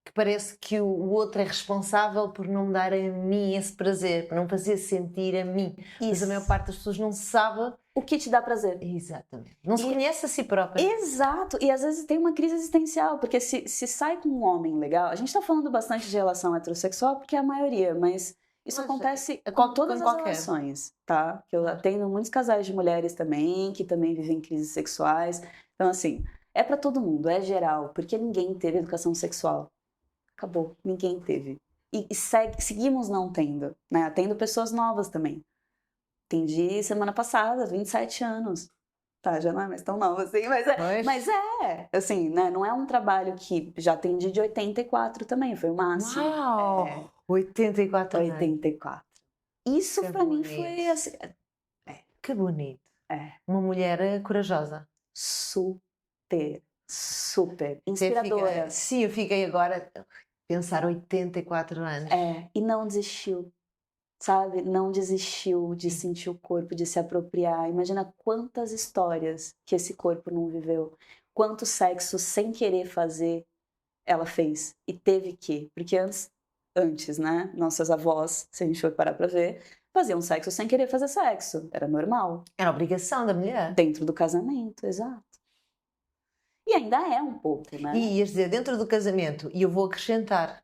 que parece que o outro é responsável por não me dar a mim esse prazer, por não fazer sentir a mim. Mas a maior parte das pessoas não sabe o que te dá prazer. Exatamente. Não se conhece a si própria. Exato. E às vezes tem uma crise existencial, porque se sai com um homem legal, a gente tá falando bastante de relação heterossexual, porque é a maioria, mas isso acontece com todas as relações, tá? Que eu atendo muitos casais de mulheres também, que também vivem crises sexuais. Então, assim, é para todo mundo, é geral, porque ninguém teve educação sexual. Acabou, ninguém teve. E seguimos não tendo, né? Atendo pessoas novas também. Atendi semana passada, 27 anos. Tá, já não é mais tão nova assim, mas assim, né? Não é um trabalho que já atendi de 84 também, foi o máximo. Uau! 84 anos. 84. Isso pra mim foi assim. Que bonito. É. Uma mulher corajosa. Super inspiradora. Sim, eu fiquei agora a pensar 84 anos. E não desistiu. Sabe? Não desistiu de sentir o corpo, de se apropriar. Imagina quantas histórias que esse corpo não viveu. Quanto sexo sem querer fazer ela fez. E teve que. Porque antes, né? Nossas avós, se a gente for parar pra ver, faziam sexo sem querer fazer sexo. Era normal. Era obrigação da mulher. Dentro do casamento, exato. E ainda é um pouco, né? E ias dizer, dentro do casamento, e eu vou acrescentar...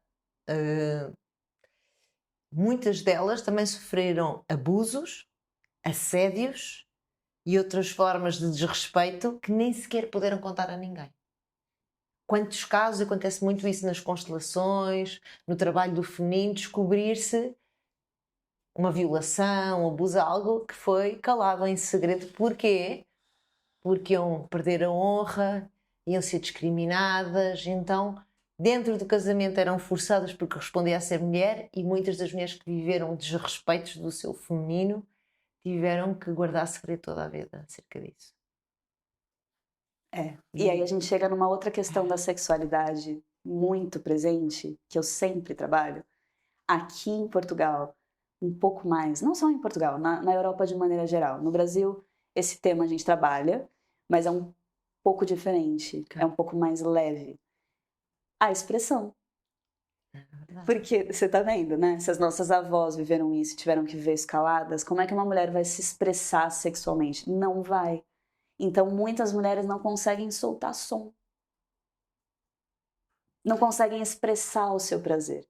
muitas delas também sofreram abusos, assédios e outras formas de desrespeito que nem sequer puderam contar a ninguém. Quantos casos acontece muito isso nas constelações, no trabalho do feminino, descobrir-se uma violação, um abuso, algo que foi calado em segredo. Porquê? Porque iam perder a honra, iam ser discriminadas, então... Dentro do casamento eram forçadas porque respondia a ser mulher e muitas das mulheres que viveram desrespeitos do seu feminino tiveram que guardar segredo toda a vida acerca disso. E aí a gente chega numa outra questão da sexualidade muito presente, que eu sempre trabalho, aqui em Portugal, um pouco mais, não só em Portugal, na Europa de maneira geral. No Brasil, esse tema a gente trabalha, mas é um pouco diferente, é um pouco mais leve. A expressão. Porque, você tá vendo, né? Se as nossas avós viveram isso, tiveram que viver escaladas, como é que uma mulher vai se expressar sexualmente? Não vai. Então, muitas mulheres não conseguem soltar som. Não conseguem expressar o seu prazer.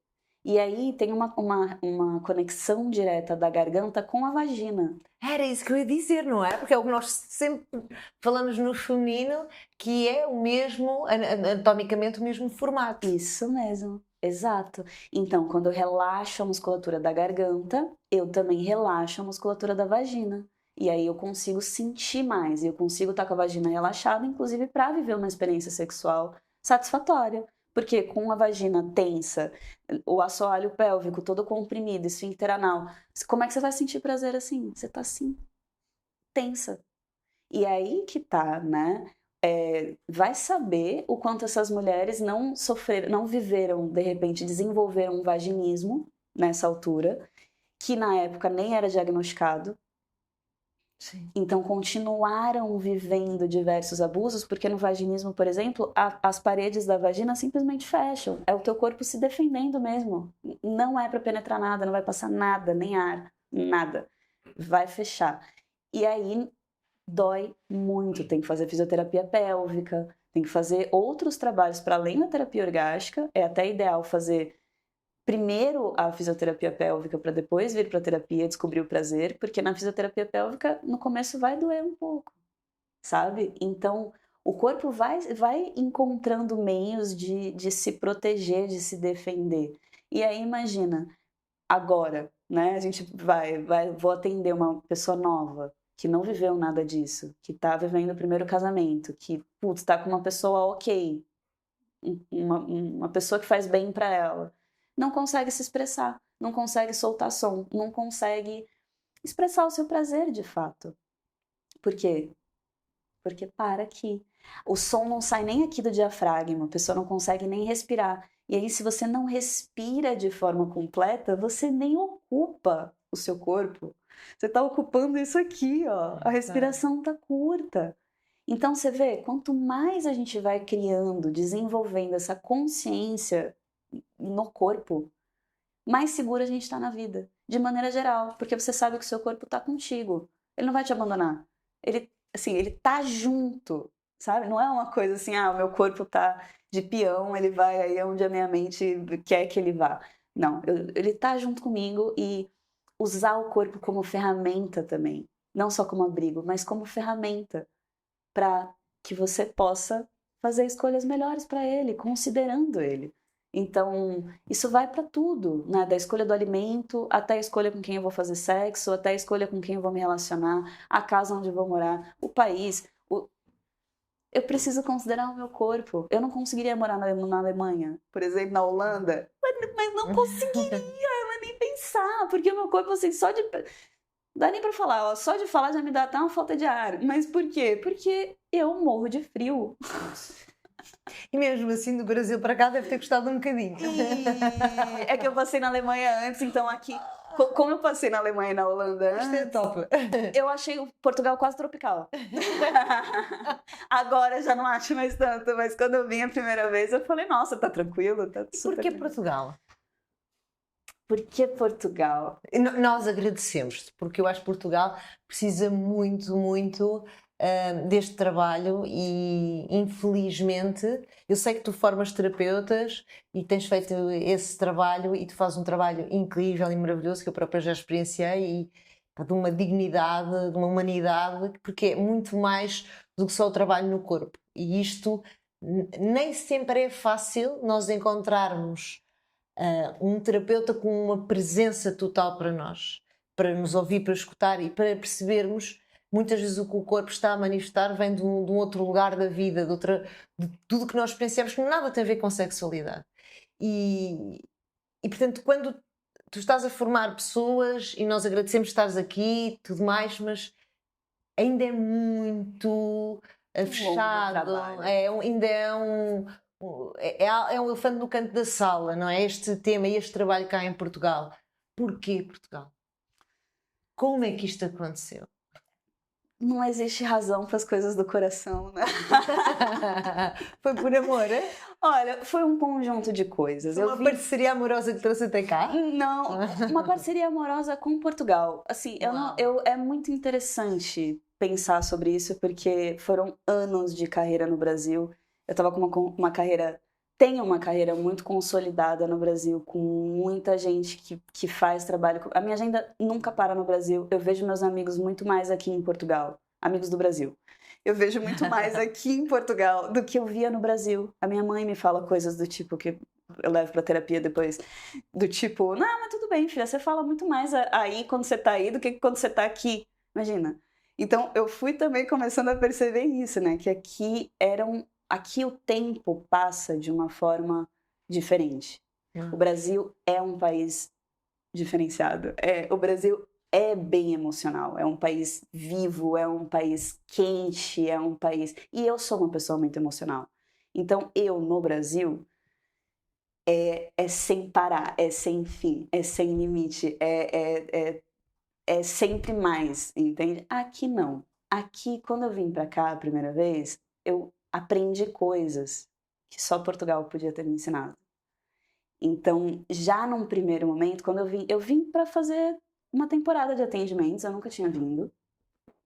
E aí tem uma conexão direta da garganta com a vagina. Era isso que eu ia dizer, não é? Porque é o que nós sempre falamos no feminino, que é o mesmo, anatomicamente o mesmo formato. Isso mesmo, exato. Então, quando eu relaxo a musculatura da garganta, eu também relaxo a musculatura da vagina. E aí eu consigo sentir mais, e eu consigo estar com a vagina relaxada, inclusive para viver uma experiência sexual satisfatória. Porque com a vagina tensa, o assoalho pélvico todo comprimido, esfíncter anal, como é que você vai sentir prazer assim? Você tá assim, tensa. E aí que tá, né? Vai saber o quanto essas mulheres não sofreram, não viveram, de repente, desenvolveram um vaginismo nessa altura, que na época nem era diagnosticado. Sim. Então continuaram vivendo diversos abusos, porque no vaginismo, por exemplo, as paredes da vagina simplesmente fecham. É o teu corpo se defendendo mesmo. Não é para penetrar nada, não vai passar nada, nem ar, nada. Vai fechar. E aí dói muito, tem que fazer fisioterapia pélvica, tem que fazer outros trabalhos para além da terapia orgástica. É até ideal fazer primeiro a fisioterapia pélvica para depois vir para a terapia e descobrir o prazer, porque na fisioterapia pélvica no começo vai doer um pouco, sabe? Então o corpo vai encontrando meios de se proteger, de se defender. E aí imagina, agora, né? A gente vou atender uma pessoa nova que não viveu nada disso, que tá vivendo o primeiro casamento, que, putz, tá com uma pessoa ok, uma pessoa que faz bem para ela, não consegue se expressar, não consegue soltar som, não consegue expressar o seu prazer de fato. Por quê? Porque para aqui. O som não sai nem aqui do diafragma, a pessoa não consegue nem respirar. E aí, se você não respira de forma completa, você nem ocupa o seu corpo. Você está ocupando isso aqui, ó. A respiração está curta. Então, você vê, quanto mais a gente vai criando, desenvolvendo essa consciência no corpo, mais segura a gente está na vida, de maneira geral, porque você sabe que o seu corpo está contigo. Ele não vai te abandonar. Ele, assim, ele tá junto, sabe? Não é uma coisa assim, ah, o meu corpo tá de peão, ele vai aí onde a minha mente quer que ele vá. Não, ele tá junto comigo e usar o corpo como ferramenta também, não só como abrigo, mas como ferramenta para que você possa fazer escolhas melhores para ele, considerando ele. Então, isso vai para tudo, né? Da escolha do alimento, até a escolha com quem eu vou fazer sexo, até a escolha com quem eu vou me relacionar, a casa onde eu vou morar, o país. Eu preciso considerar o meu corpo. Eu não conseguiria morar na Alemanha, por exemplo, na Holanda, mas não conseguiria, mas nem pensar, porque o meu corpo, assim, só de... Dá nem pra falar, ó, só de falar já me dá até uma falta de ar. Mas por quê? Porque eu morro de frio. E mesmo assim, do Brasil para cá deve ter custado um bocadinho. É que eu passei na Alemanha antes, então aqui... Como eu passei na Alemanha e na Holanda antes, Isto é top. eu achei o Portugal quase tropical. Agora já não acho mais tanto, mas quando eu vim a primeira vez, eu falei, nossa, tá tranquilo, tá super Porquê tranquilo. Portugal? Por que Portugal? Nós agradecemos-te, porque eu acho que Portugal precisa muito, muito deste trabalho e, infelizmente, eu sei que tu formas terapeutas e tens feito esse trabalho e tu fazes um trabalho incrível e maravilhoso que eu própria já experienciei e pá, de uma dignidade, de uma humanidade, porque é muito mais do que só o trabalho no corpo. E isto nem sempre é fácil nós encontrarmos um terapeuta com uma presença total para nós, para nos ouvir, para escutar e para percebermos muitas vezes o que o corpo está a manifestar vem de um outro lugar da vida, de tudo que nós pensamos que nada tem a ver com sexualidade. E portanto, quando tu estás a formar pessoas e nós agradecemos estares aqui e tudo mais, mas ainda é muito fechado, ainda é é um elefante no canto da sala, não é? Este tema, este trabalho cá em Portugal. Porquê Portugal? Como é que isto aconteceu? Não existe razão para as coisas do coração, né? Foi por amor, é? Olha, foi um conjunto de coisas. Foi uma parceria amorosa que trouxe até cá? Não, uma parceria amorosa com Portugal. Assim, é muito interessante pensar sobre isso, porque foram anos de carreira no Brasil. Eu estava com uma carreira tem uma carreira muito consolidada no Brasil, com muita gente que faz trabalho. A minha agenda nunca para no Brasil. Eu vejo meus amigos muito mais aqui em Portugal, amigos do Brasil. Eu vejo muito mais aqui em Portugal do que eu via no Brasil. A minha mãe me fala coisas do tipo que eu levo pra terapia depois, do tipo, não, mas tudo bem, filha, você fala muito mais aí quando você tá aí do que quando você tá aqui. Imagina. Então, eu fui também começando a perceber isso, né? Que aqui o tempo passa de uma forma diferente. O Brasil é um país diferenciado. O Brasil é bem emocional, é um país vivo, é um país quente, é um país... E eu sou uma pessoa muito emocional. Então, no Brasil, é sem parar, é sem fim, é sem limite, é sempre mais, entende? Aqui não. Aqui, quando eu vim pra cá a primeira vez, eu aprendi coisas que só Portugal podia ter me ensinado. Então, já num primeiro momento, quando eu vim para fazer uma temporada de atendimentos, eu nunca tinha vindo.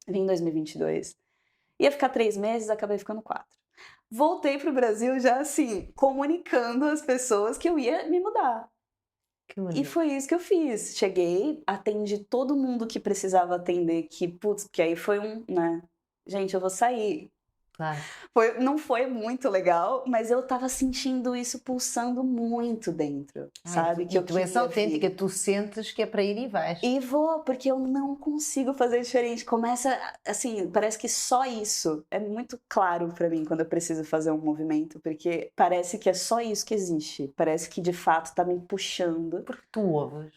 Vim em 2022. Ia ficar 3 meses, acabei ficando 4. Voltei pro Brasil já assim, comunicando às pessoas que eu ia me mudar. E foi isso que eu fiz. Cheguei, atendi todo mundo que precisava atender, que aí foi né? Gente, eu vou sair. Claro. Não foi muito legal, mas eu tava sentindo isso pulsando muito dentro, sabe? Que tu és autêntica, tu sentes que é para ir e vais. E vou, porque eu não consigo fazer diferente. Começa, assim, parece que só isso é muito claro pra mim quando eu preciso fazer um movimento, porque parece que é só isso que existe. Parece que de fato tá me puxando. Porque tu ouves.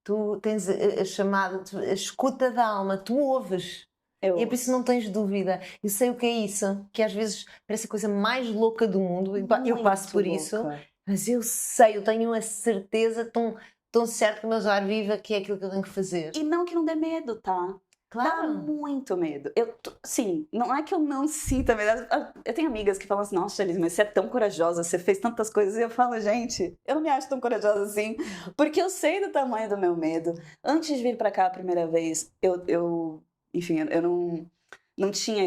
Tu tens a chamada, a escuta da alma, tu ouves. E é por isso não tens dúvida. Eu sei o que é isso, que às vezes parece a coisa mais louca do mundo. Eu passo por isso, mas eu sei, eu tenho a certeza tão certo que o meu olhar viva que é aquilo que eu tenho que fazer. E não que não dê medo, tá? Claro. Dá muito medo. Sim, não é que eu não sinta medo. Eu tenho amigas que falam assim, nossa, Elis, mas você é tão corajosa, você fez tantas coisas. E eu falo, gente, eu não me acho tão corajosa assim, porque eu sei do tamanho do meu medo. Antes de vir pra cá a primeira vez, enfim, eu não tinha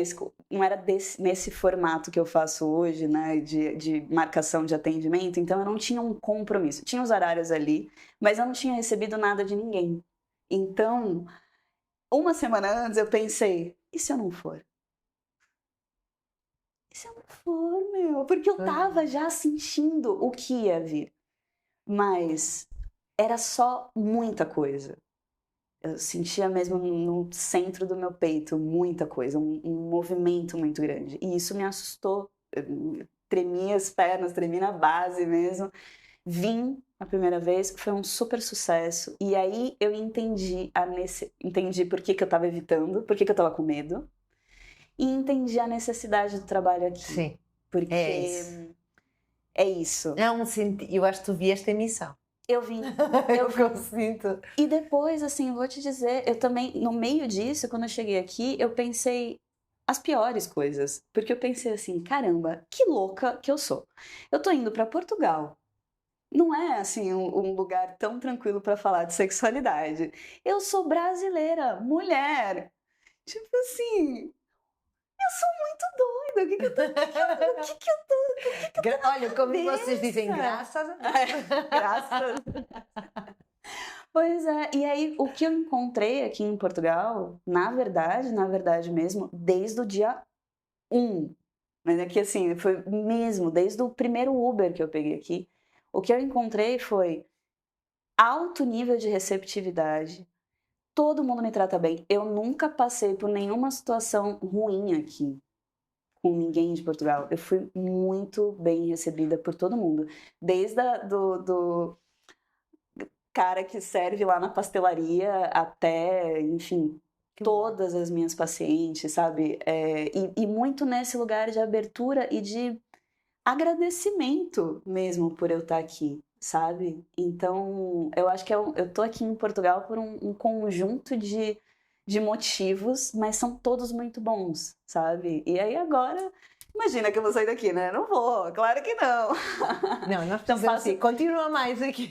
não era nesse formato que eu faço hoje, né, de marcação de atendimento, então eu não tinha um compromisso. Tinha os horários ali, mas eu não tinha recebido nada de ninguém. Então, uma semana antes eu pensei, e se eu não for? E se eu não for, meu? Porque eu tava já sentindo o que ia vir. Mas era só muita coisa. Eu sentia mesmo no centro do meu peito muita coisa, um movimento muito grande. E isso me assustou. Eu tremia as pernas, tremia na base mesmo. Vim a primeira vez, foi um super sucesso. E aí eu entendi por que eu estava evitando, por que eu estava com medo. E entendi a necessidade do trabalho aqui. Sim. Porque é isso. Eu acho que tu vieste em missão. Eu vim. É o que eu sinto. E depois, assim, vou te dizer, eu também, no meio disso, quando eu cheguei aqui, eu pensei as piores coisas. Porque eu pensei assim, caramba, que louca que eu sou. Eu tô indo pra Portugal. Não é, assim, um lugar tão tranquilo pra falar de sexualidade. Eu sou brasileira, mulher. Tipo assim, eu sou muito doida. O que eu tô... Olha, como vocês dizem, graças a Deus. Graças. Pois é, e aí o que eu encontrei aqui em Portugal, na verdade mesmo, desde o dia 1, mas é que assim, foi mesmo, desde o primeiro Uber que eu peguei aqui, o que eu encontrei foi alto nível de receptividade, todo mundo me trata bem, eu nunca passei por nenhuma situação ruim aqui com ninguém de Portugal, eu fui muito bem recebida por todo mundo, desde do cara que serve lá na pastelaria até, enfim, todas as minhas pacientes, sabe? E muito nesse lugar de abertura e de agradecimento mesmo por eu estar aqui, sabe? Então, eu acho que eu tô aqui em Portugal por um conjunto de motivos, mas são todos muito bons, sabe? E aí agora Imagina que eu vou sair daqui, né? Não vou, claro que não. Não, nós estamos assim, continua mais aqui.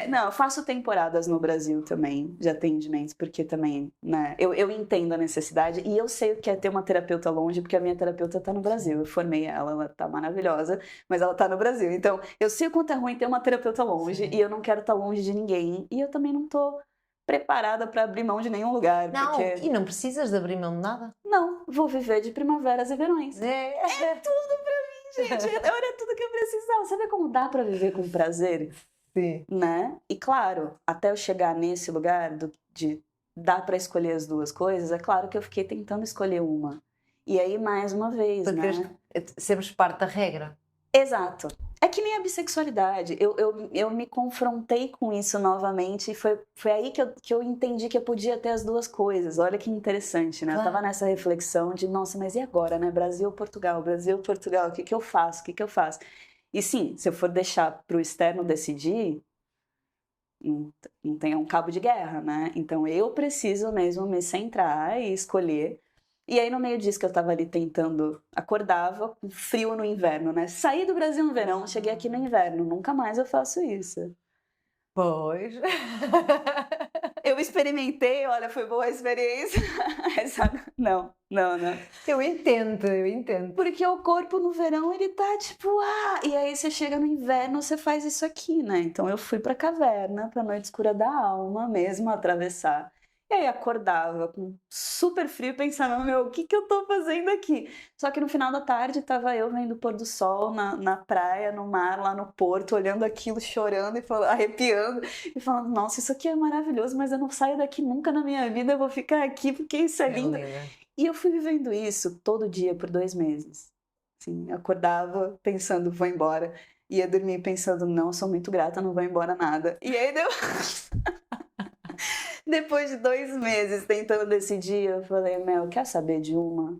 Não, eu faço temporadas no Brasil também, de atendimentos, porque também, né, eu entendo a necessidade e eu sei o que é ter uma terapeuta longe, porque a minha terapeuta tá no Brasil, eu formei ela tá maravilhosa, mas ela tá no Brasil, então eu sei o quanto é ruim ter uma terapeuta longe e eu não quero estar longe de ninguém, e eu também não tô preparada para abrir mão de nenhum lugar, Não, porque... e não precisas de abrir mão de nada. Não, vou viver de primaveras e verões. É Tudo pra mim, gente. Era tudo que eu precisava. Sabe como dá pra viver com prazer? Sim. Né? E claro, até eu chegar nesse lugar de dar pra escolher as duas coisas, é claro que eu fiquei tentando escolher uma. E aí, mais uma vez, Porque né? sermos parte da regra. Exato. É que nem a bissexualidade. Eu me confrontei com isso novamente e foi aí que eu entendi que eu podia ter as duas coisas. Olha que interessante, né? Claro. Eu tava nessa reflexão de, nossa, mas e agora, né? Brasil, Portugal, o que que eu faço? O que que eu faço? E sim, se eu for deixar pro externo decidir, não tem um cabo de guerra, né? Então eu preciso mesmo me centrar e escolher. E aí no meio disso que eu tava ali tentando, acordava com frio no inverno, né? Saí do Brasil no verão, cheguei aqui no inverno, nunca mais eu faço isso. Pois. Eu experimentei, olha, foi boa a experiência. Não. Eu entendo. Porque o corpo no verão, ele tá tipo, e aí você chega no inverno, você faz isso aqui, né? Então eu fui pra caverna, pra noite escura da alma mesmo, atravessar. E aí acordava com super frio e pensava, meu, o que que eu tô fazendo aqui? Só que no final da tarde tava eu vendo o pôr do sol na praia, no mar, lá no porto, olhando aquilo, chorando e arrepiando e falando, nossa, isso aqui é maravilhoso, mas eu não saio daqui nunca na minha vida, eu vou ficar aqui porque isso é lindo. E eu fui vivendo isso todo dia por 2 meses. Assim, acordava pensando, vou embora. Ia dormir pensando, não, sou muito grata, não vou embora nada. E aí depois de 2 meses tentando decidir, eu falei, Mel, quer saber de uma?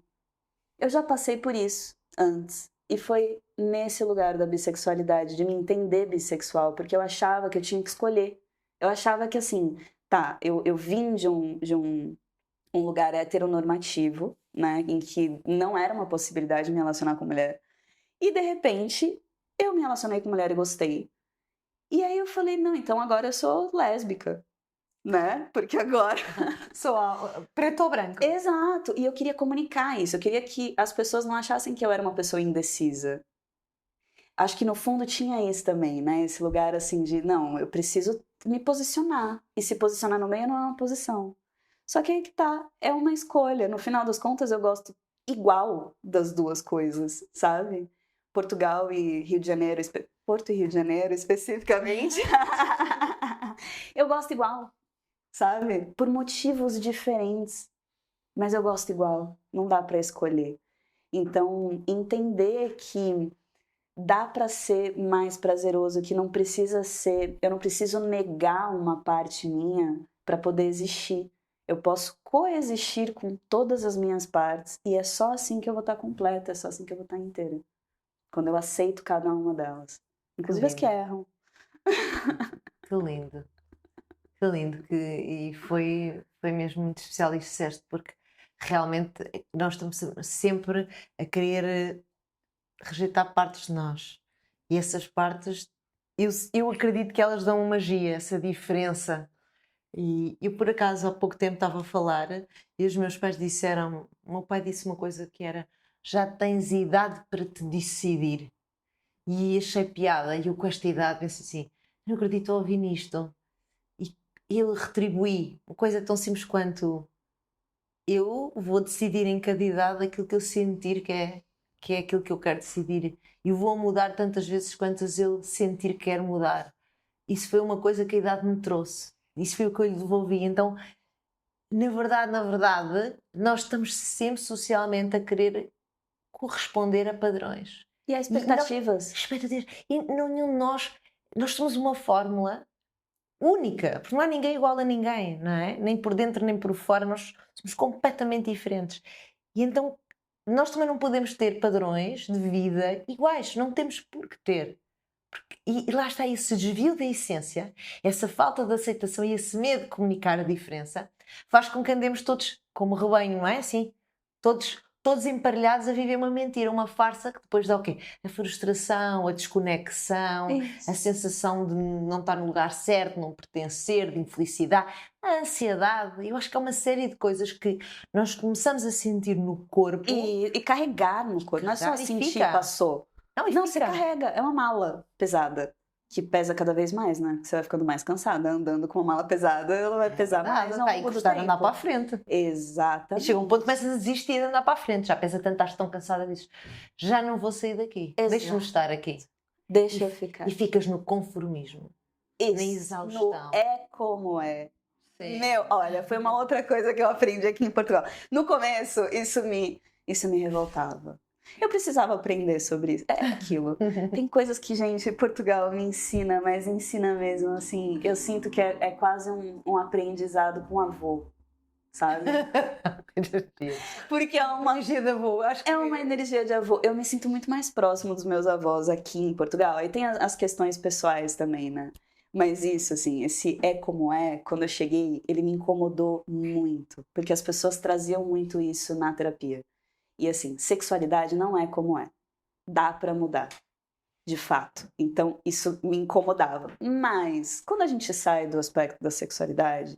Eu já passei por isso antes. E foi nesse lugar da bissexualidade, de me entender bissexual, porque eu achava que eu tinha que escolher. Eu achava que assim, tá, eu vim de um lugar heteronormativo, né, em que não era uma possibilidade me relacionar com mulher. E de repente, eu me relacionei com mulher e gostei. E aí eu falei, não, então agora eu sou lésbica, né? Porque agora sou preto ou branco. Exato. E eu queria comunicar isso. Eu queria que as pessoas não achassem que eu era uma pessoa indecisa. Acho que no fundo tinha isso também, né? Esse lugar assim de, não, eu preciso me posicionar. E se posicionar no meio não é uma posição. Só que aí que tá, é uma escolha. No final das contas, eu gosto igual das duas coisas, sabe? Portugal e Rio de Janeiro, Porto e Rio de Janeiro especificamente. Eu gosto igual, sabe? Por motivos diferentes, mas eu gosto igual. Não dá pra escolher. Então, entender que dá pra ser mais prazeroso, que não precisa ser, eu não preciso negar uma parte minha pra poder existir. Eu posso coexistir com todas as minhas partes e é só assim que eu vou estar completa, é só assim que eu vou estar inteira. Quando eu aceito cada uma delas. Inclusive as que erram. Que lindo. Que lindo. E foi mesmo muito especial isso que disseste, porque realmente nós estamos sempre a querer rejeitar partes de nós. E essas partes, eu acredito que elas dão uma magia, essa diferença. E eu, por acaso, há pouco tempo estava a falar e os meus pais disseram, o meu pai disse uma coisa que era, já tens idade para te decidir. E achei piada, e eu com esta idade pensei assim, não acredito a ouvir nisto. E eu retribuí, uma coisa tão simples quanto eu vou decidir em cada idade aquilo que eu sentir que é aquilo que eu quero decidir. E vou mudar tantas vezes quantas eu sentir que quero mudar. Isso foi uma coisa que a idade me trouxe. Isso foi o que eu lhe devolvi. Então, na verdade, nós estamos sempre socialmente a querer corresponder a padrões. E a expectativas. E nenhum de nós somos uma fórmula única, porque não há ninguém igual a ninguém, não é? Nem por dentro nem por fora, nós somos completamente diferentes. E então, nós também não podemos ter padrões de vida iguais, não temos por que ter. E lá está esse desvio da essência, essa falta de aceitação e esse medo de comunicar a diferença, faz com que andemos todos como rebanho, não é assim? Todos todos emparelhados a viver uma mentira, uma farsa que depois dá o quê? A frustração, a desconexão, Isso. a sensação de não estar no lugar certo, não pertencer, de infelicidade, a ansiedade. Eu acho que é uma série de coisas que nós começamos a sentir no corpo. E carregar no corpo, não é só Carregar e sentir, fica. passou. Não, e Não, você fica. carrega, é uma mala pesada. Que pesa cada vez mais, né? Você vai ficando mais cansada, andando com uma mala pesada, ela vai pesar mais ao Vai longo do custar andar tempo. para a frente. E Exatamente. chega um ponto que começas a desistir de andar para a frente. Já pensa tanto, estás tão cansada, dizes, já não vou sair daqui. Exato. Deixa-me estar aqui. Deixa eu ficar. E ficas no conformismo. Isso, na exaustão. no é como é. Sim. Meu, olha, foi uma outra coisa que eu aprendi aqui em Portugal. No começo, isso me revoltava. Eu precisava aprender sobre isso. É aquilo. Tem coisas que, gente, Portugal me ensina, mas ensina mesmo, assim. Eu sinto que é quase um aprendizado com avô, sabe? Porque é uma energia de avô. Acho que é uma energia de avô. Eu me sinto muito mais próximo dos meus avós aqui em Portugal. Aí tem as questões pessoais também, né? Mas isso, assim, esse é como é, quando eu cheguei, ele me incomodou muito. Porque as pessoas traziam muito isso na terapia. E assim, sexualidade não é como é. Dá pra mudar, de fato. Então, isso me incomodava. Mas, quando a gente sai do aspecto da sexualidade,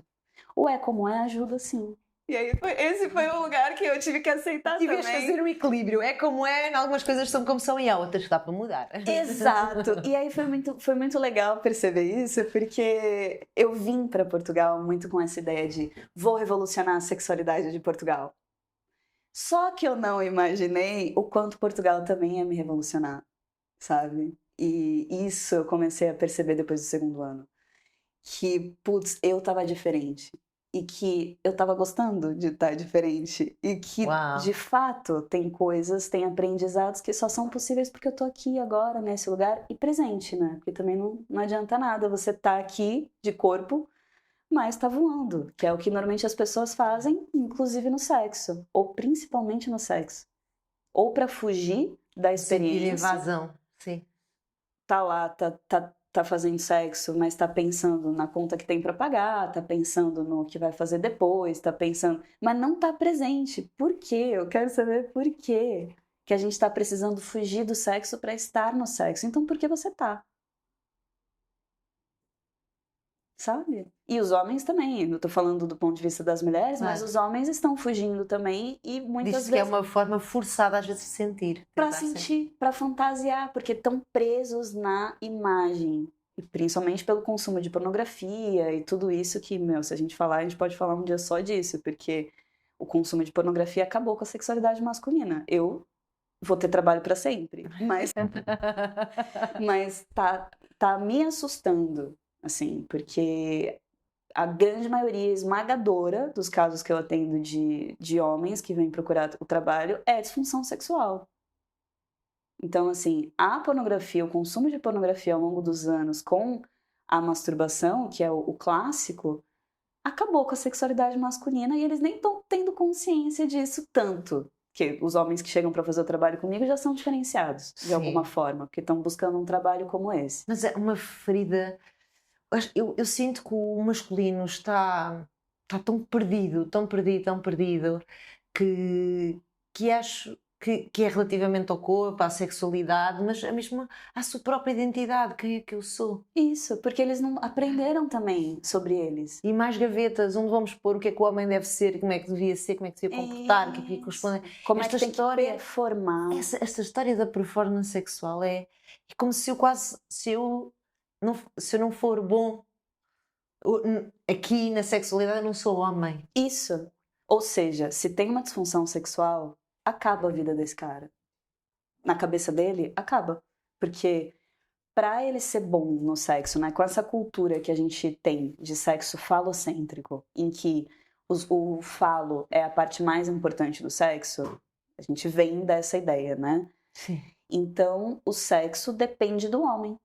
o é como é ajuda sim. E aí, esse foi o lugar que eu tive que aceitar Tiveste também. fazer um equilíbrio. É como é, em algumas coisas são como são e há outras que dá para mudar. Exato. E aí foi muito legal perceber isso, porque eu vim para Portugal muito com essa ideia de vou revolucionar a sexualidade de Portugal. Só que eu não imaginei o quanto Portugal também ia me revolucionar, sabe? E isso eu comecei a perceber depois do segundo ano. Que, putz, eu tava diferente. E que eu tava gostando de estar diferente. E que, Uau. de fato, tem coisas, tem aprendizados que só são possíveis porque eu tô aqui agora, nesse lugar, e presente, né? Porque também não adianta nada você tá aqui de corpo, mas tá voando, que é o que normalmente as pessoas fazem, inclusive no sexo, ou principalmente no sexo. Ou pra fugir da experiência. Evasão, sim. Tá lá, tá fazendo sexo, mas tá pensando na conta que tem pra pagar, tá pensando no que vai fazer depois, tá pensando... Mas não tá presente. Por quê? Eu quero saber por quê que a gente tá precisando fugir do sexo pra estar no sexo. Então, por que você tá? Sabe? E os homens também. Eu tô falando do ponto de vista das mulheres, mas os homens estão fugindo também e muitas Diz-se vezes... que é uma forma forçada às vezes de sentir. Pra sentir, pra fantasiar, porque estão presos na imagem. E principalmente pelo consumo de pornografia e tudo isso que, meu, se a gente falar, a gente pode falar um dia só disso, porque o consumo de pornografia acabou com a sexualidade masculina. Eu vou ter trabalho pra sempre, mas tá me assustando, assim, porque a grande maioria esmagadora dos casos que eu atendo de homens que vêm procurar o trabalho é disfunção sexual. Então, assim, a pornografia, o consumo de pornografia ao longo dos anos com a masturbação, que é o clássico, acabou com a sexualidade masculina e eles nem estão tendo consciência disso tanto. Porque os homens que chegam para fazer o trabalho comigo já são diferenciados, de alguma forma, porque estão buscando um trabalho como esse. Mas é uma ferida... Eu sinto que o masculino está tão perdido, que acho que é relativamente ao corpo, à sexualidade, mas mesmo à sua própria identidade, quem é que eu sou? Isso, porque eles não aprenderam também sobre eles. E mais gavetas, onde vamos pôr o que é que o homem deve ser, como é que devia ser, como é que devia comportar, o que é que corresponde. Como é que tem que performar. Esta história da performance sexual é como se eu não for bom aqui na sexualidade, eu não sou homem. Isso. Ou seja, se tem uma disfunção sexual, acaba a vida desse cara. Na cabeça dele, acaba. Porque para ele ser bom no sexo, né, com essa cultura que a gente tem de sexo falocêntrico, em que o falo é a parte mais importante do sexo, a gente vem dessa ideia, né? Sim. Então, o sexo depende do homem.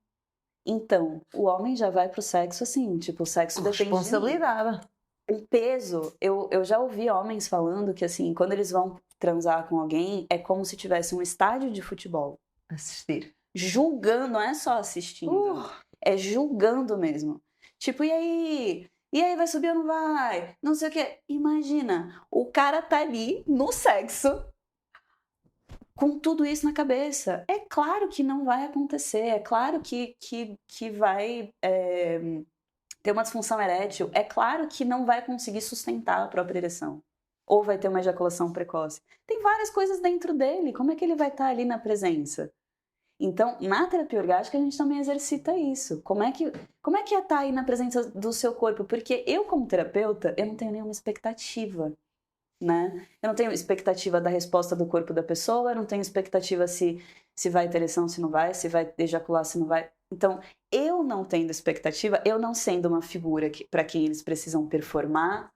Então, o homem já vai pro sexo assim, tipo, o sexo depende responsabilidade. O peso, eu já ouvi homens falando que, assim, quando eles vão transar com alguém, é como se tivesse um estádio de futebol. Assistir. Julgando, não é só assistindo. É julgando mesmo. Tipo, e aí? E aí, vai subir ou não vai? Não sei o quê. Imagina, o cara tá ali no sexo, com tudo isso na cabeça. É claro que não vai acontecer, é claro que vai ter uma disfunção erétil, é claro que não vai conseguir sustentar a própria ereção. Ou vai ter uma ejaculação precoce. Tem várias coisas dentro dele, como é que ele vai estar ali na presença? Então, na terapia orgástica, a gente também exercita isso. Como é que é estar aí na presença do seu corpo? Porque eu, como terapeuta, eu não tenho nenhuma expectativa, né? Eu não tenho expectativa da resposta do corpo da pessoa, eu não tenho expectativa se vai ter ereção, se não vai, se vai ejacular, se não vai. Então, eu não tendo expectativa, eu não sendo uma figura para quem eles precisam performar,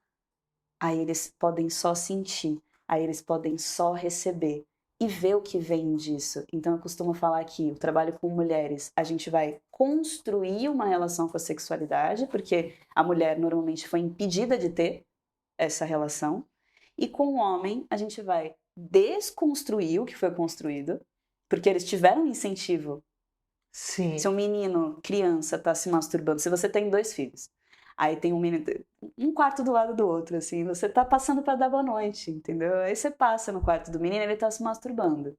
aí eles podem só sentir, aí eles podem só receber e ver o que vem disso. Então eu costumo falar que o trabalho com mulheres, a gente vai construir uma relação com a sexualidade, porque a mulher normalmente foi impedida de ter essa relação, e com o homem a gente vai desconstruir o que foi construído, porque eles tiveram um incentivo. Sim. Se um menino, criança, tá se masturbando, se você tem 2 filhos, aí tem um menino, um quarto do lado do outro, assim, você tá passando para dar boa noite, entendeu? Aí você passa no quarto do menino, ele tá se masturbando.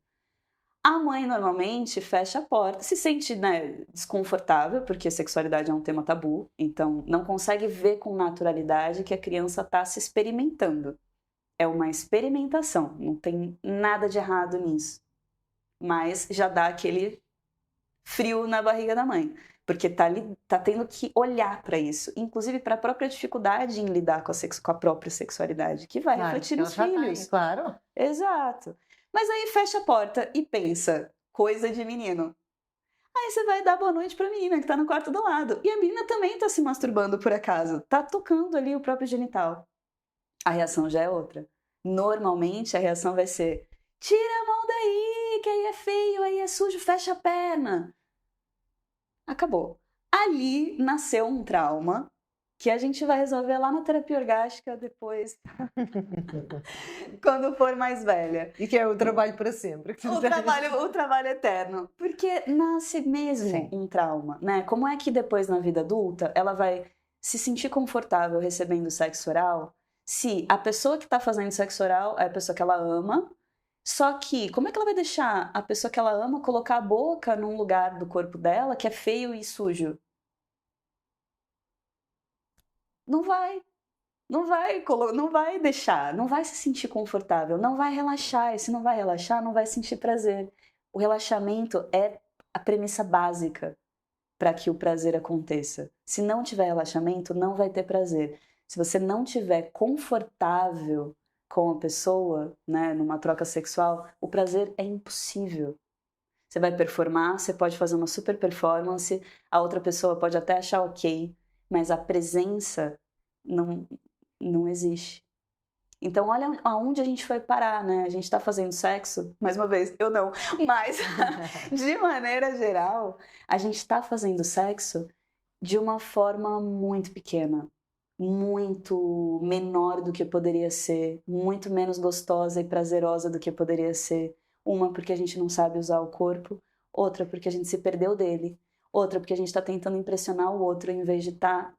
A mãe normalmente fecha a porta, se sente, né, desconfortável, porque sexualidade é um tema tabu, então não consegue ver com naturalidade que a criança tá se experimentando. É uma experimentação, não tem nada de errado nisso. Mas já dá aquele frio na barriga da mãe, porque tá tendo que olhar para isso, inclusive para a própria dificuldade em lidar com a própria sexualidade, que vai refletir nos filhos. Claro. Exato. Mas aí fecha a porta e pensa, coisa de menino. Aí você vai dar boa noite pra menina que tá no quarto do lado. E a menina também tá se masturbando por acaso, tá tocando ali o próprio genital. A reação já é outra. Normalmente a reação vai ser: tira a mão daí, que aí é feio, aí é sujo, fecha a perna. Acabou. Ali nasceu um trauma que a gente vai resolver lá na terapia orgástica depois, quando for mais velha. E que é o trabalho para sempre. O trabalho eterno. Porque nasce mesmo Sim. um trauma, né? Como é que depois na vida adulta ela vai se sentir confortável recebendo sexo oral se a pessoa que tá fazendo sexo oral é a pessoa que ela ama? Só que, como é que ela vai deixar a pessoa que ela ama colocar a boca num lugar do corpo dela que é feio e sujo? Não vai. Não vai deixar, não vai se sentir confortável, não vai relaxar. E se não vai relaxar, não vai sentir prazer. O relaxamento é a premissa básica para que o prazer aconteça. Se não tiver relaxamento, não vai ter prazer. Se você não tiver confortável com a pessoa, né, numa troca sexual, o prazer é impossível. Você vai performar, você pode fazer uma super performance, a outra pessoa pode até achar ok, mas a presença não existe. Então, olha aonde a gente foi parar, né? A gente tá fazendo sexo, mais uma vez, eu não, mas de maneira geral, a gente tá fazendo sexo de uma forma muito pequena, muito menor do que poderia ser, muito menos gostosa e prazerosa do que poderia ser. Uma, porque a gente não sabe usar o corpo, outra, porque a gente se perdeu dele, outra, porque a gente tá tentando impressionar o outro em vez de estar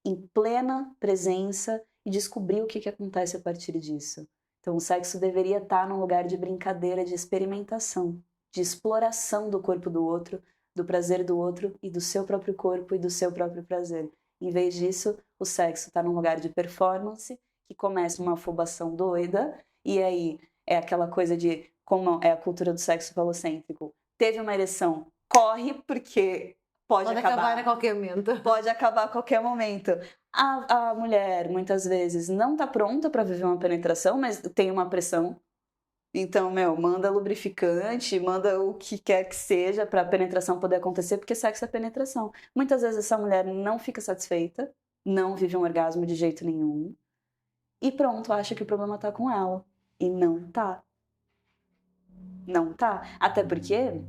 em plena presença e descobrir o que acontece a partir disso. Então, o sexo deveria estar num lugar de brincadeira, de experimentação, de exploração do corpo do outro, do prazer do outro e do seu próprio corpo e do seu próprio prazer. Em vez disso, o sexo está num lugar de performance, que começa uma afobação doida, e aí é aquela coisa de, como é a cultura do sexo falocêntrico, teve uma ereção, corre, porque pode acabar a qualquer momento. Pode acabar a qualquer momento. A mulher, muitas vezes, não está pronta para viver uma penetração, mas tem uma pressão. Então, manda lubrificante, manda o que quer que seja para a penetração poder acontecer, porque sexo é penetração. Muitas vezes essa mulher não fica satisfeita, não vive um orgasmo de jeito nenhum, e pronto, acha que o problema está com ela. E não tá. Não tá. Até porque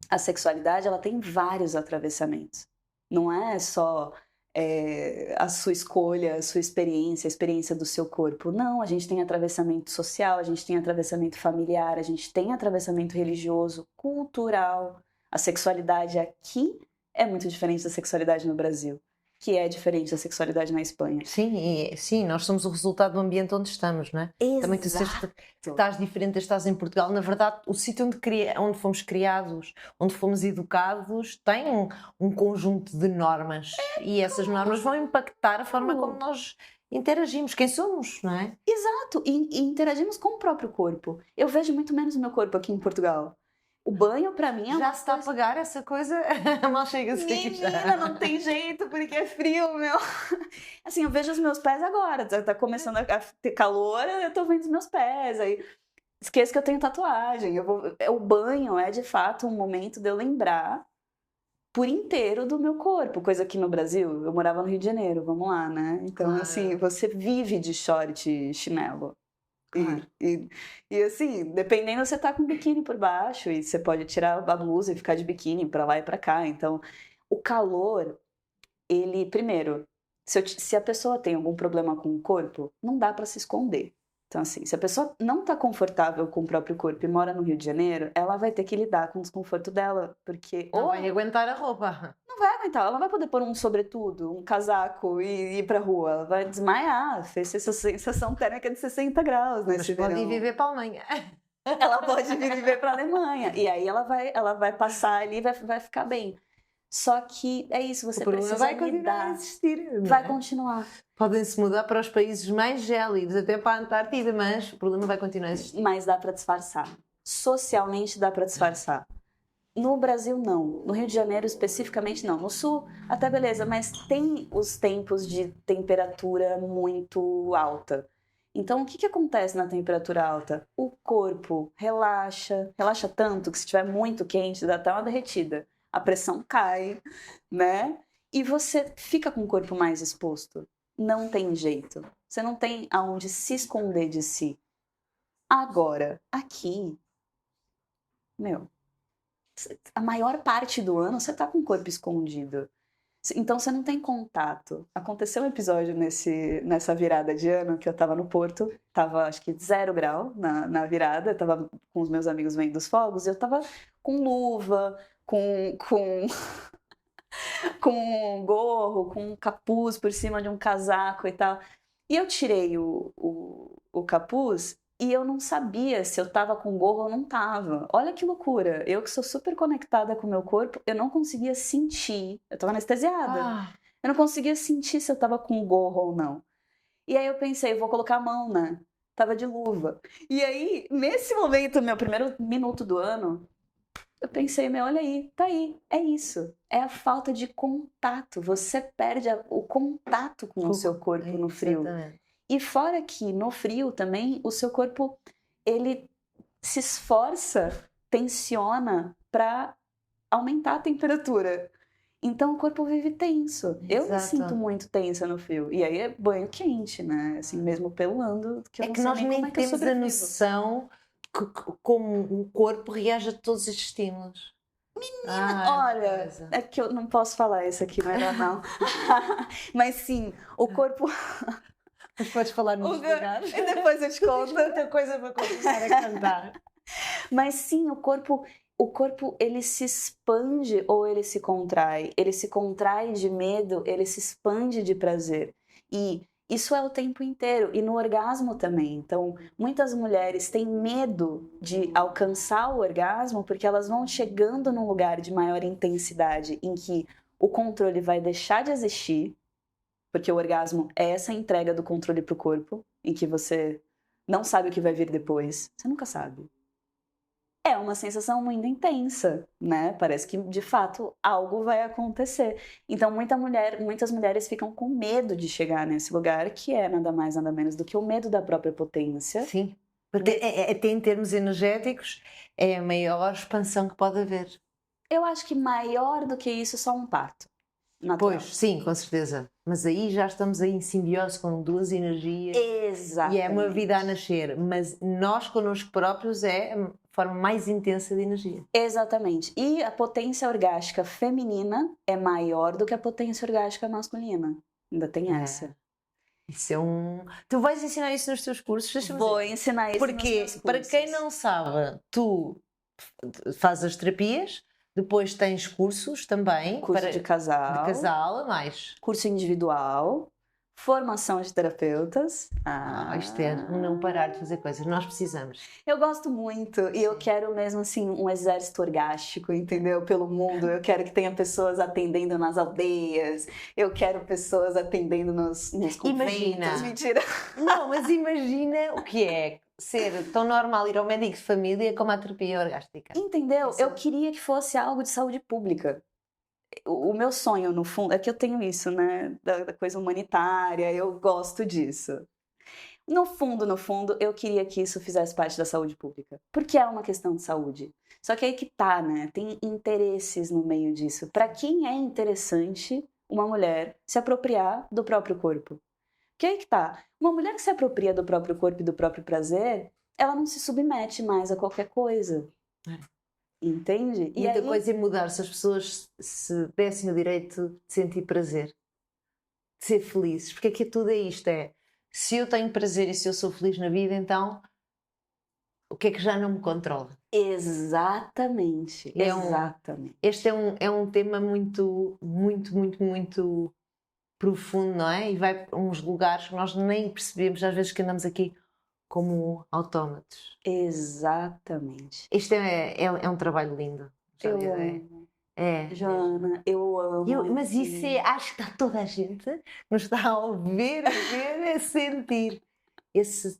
a sexualidade, ela tem vários atravessamentos. Não é só a sua escolha, a sua experiência, a experiência do seu corpo. Não, a gente tem atravessamento social, a gente tem atravessamento familiar, a gente tem atravessamento religioso, cultural. A sexualidade aqui é muito diferente da sexualidade no Brasil. que é diferente da sexualidade na Espanha. Sim, sim, nós somos o resultado do ambiente onde estamos, não é? Também tu disseste que estás diferente, estás em Portugal. Na verdade, o sítio onde fomos criados, onde fomos educados, tem um conjunto de normas. E essas normas vão impactar a forma como nós interagimos, quem somos, não é? Exato, e interagimos com o próprio corpo. Eu vejo muito menos o meu corpo aqui em Portugal. O banho, pra mim, é Já se está a pagar essa coisa, mal chega-se aqui já. Menina, não tem jeito, porque é frio, meu. Assim, eu vejo os meus pés agora. Tá começando a ter calor, eu tô vendo os meus pés. Aí esqueço que eu tenho tatuagem. O banho é, de fato, um momento de eu lembrar por inteiro do meu corpo. Coisa que no Brasil, eu morava no Rio de Janeiro, vamos lá, né? Então, Claro. assim, você vive de short e chinelo. Claro. E assim, dependendo, você tá com biquíni por baixo e você pode tirar a blusa e ficar de biquíni pra lá e pra cá. Então, o calor, ele, primeiro, se a pessoa tem algum problema com o corpo, não dá pra se esconder. Então, assim, se a pessoa não tá confortável com o próprio corpo e mora no Rio de Janeiro, ela vai ter que lidar com o desconforto dela, porque Não vai aguentar a roupa. não vai aguentar, ela não vai poder pôr um sobretudo, um casaco e ir pra rua, ela vai desmaiar, fez essa sensação térmica de 60 graus nesse Mas pode verão. ir viver para a Alemanha. Ela pode vir viver pra Alemanha, e aí ela vai passar ali e vai ficar bem. Só que é isso, você O problema precisa vai continuar a lidar. existir. não Vai é? continuar. Podem-se mudar para os países mais gélidos, até para a Antártida, mas o problema vai continuar a existir. Mas dá pra disfarçar. Socialmente dá pra disfarçar. No Brasil, não. No Rio de Janeiro, especificamente, não. No Sul, até beleza, mas tem os tempos de temperatura muito alta. Então, o que acontece na temperatura alta? O corpo relaxa tanto que se estiver muito quente, dá até uma derretida. A pressão cai, né? E você fica com o corpo mais exposto. Não tem jeito. Você não tem aonde se esconder de si. Agora, aqui, meu, a maior parte do ano você tá com o corpo escondido. Então você não tem contato. Aconteceu um episódio nessa virada de ano que eu tava no Porto, tava acho que 0 grau na virada, eu tava com os meus amigos vendo os fogos, e eu tava com luva, com com um gorro, com um capuz por cima de um casaco e tal. E eu tirei o capuz e eu não sabia se eu tava com gorro ou não tava. Olha que loucura. Eu que sou super conectada com o meu corpo, eu não conseguia sentir. Eu tava anestesiada. Ah, Eu não conseguia sentir se eu tava com gorro ou não. E aí eu pensei, vou colocar a mão, né? Tava de luva. E aí, nesse momento, meu primeiro minuto do ano, eu pensei, meu, olha aí, tá aí, é isso. É a falta de contato. Você perde o contato com o seu corpo no frio. exatamente. E fora que no frio também, o seu corpo, ele se esforça, tensiona para aumentar a temperatura. Então o corpo vive tenso. Eu me Exato. sinto muito tensa no frio. E aí é banho quente, né? Assim, mesmo pelando, que eu É não que sei nós nem nem como é que eu temos a sobrevivo. noção como o corpo reage a todos estes estímulos. Olha, é que eu não posso falar isso aqui, melhor não. Mas sim, o corpo. Mas podes falar nos lugares. E depois eu te conto. Muita coisa para começar a cantar. Mas sim, o corpo ele se expande ou ele se contrai. Ele se contrai de medo, ele se expande de prazer. E isso é o tempo inteiro. E no orgasmo também. Então, muitas mulheres têm medo de alcançar o orgasmo porque elas vão chegando num lugar de maior intensidade em que o controle vai deixar de existir, porque o orgasmo é essa entrega do controle pro corpo, em que você não sabe o que vai vir depois. Você nunca sabe. É uma sensação muito intensa, né? Parece que, de fato, algo vai acontecer. Então, muitas mulheres ficam com medo de chegar nesse lugar, que é nada mais, nada menos do que o medo da própria potência. Sim, porque até em termos energéticos é a maior expansão que pode haver. Eu acho que maior do que isso, só um parto natural. Pois, sim, com certeza. Mas aí já estamos aí em simbiose com duas energias. Exatamente. E é uma vida a nascer. Mas nós connosco próprios é a forma mais intensa de energia. Exatamente. E a potência orgástica feminina é maior do que a potência orgástica masculina. Ainda tem essa. Isso é um... Tu vais ensinar isso nos teus cursos? Deixa-me Vou dizer. ensinar isso nos Porque, meus para cursos. quem não sabe, tu fazes as terapias, Depois tens cursos também. Curso de casal. De casal, mais. Curso individual. Formação de terapeutas. Isto é não parar de fazer coisas. Nós precisamos. Eu gosto muito e eu quero mesmo assim um exército orgástico, entendeu? Pelo mundo. Eu quero que tenha pessoas atendendo nas aldeias. Eu quero pessoas atendendo nos conventos. Imagina. Mentira. Não, mas imagina o que é ser tão normal ir ao médico de família como a terapia orgástica. Entendeu? Eu queria que fosse algo de saúde pública. O meu sonho, no fundo, é que eu tenho isso, né? Da coisa humanitária, eu gosto disso. No fundo, eu queria que isso fizesse parte da saúde pública. Porque é uma questão de saúde. Só que aí que tá, né? Tem interesses no meio disso. Para quem é interessante uma mulher se apropriar do próprio corpo? Porque aí que tá. Uma mulher que se apropria do próprio corpo e do próprio prazer, ela não se submete mais a qualquer coisa. Entende? E muita coisa é mudar se as pessoas se dessem o direito de sentir prazer, de ser felizes, porque aqui tudo é isto, se eu tenho prazer e se eu sou feliz na vida, então o que é que já não me controla? Exatamente, exatamente. Este é um tema muito, muito, muito, muito profundo, não é? E vai para uns lugares que nós nem percebemos, às vezes que andamos aqui como autómatos. Exatamente. Isto é um trabalho lindo. Eu amo. Joana, eu amo. Mas isso acho que está toda a gente que nos está a ouvir, a ver, a sentir esse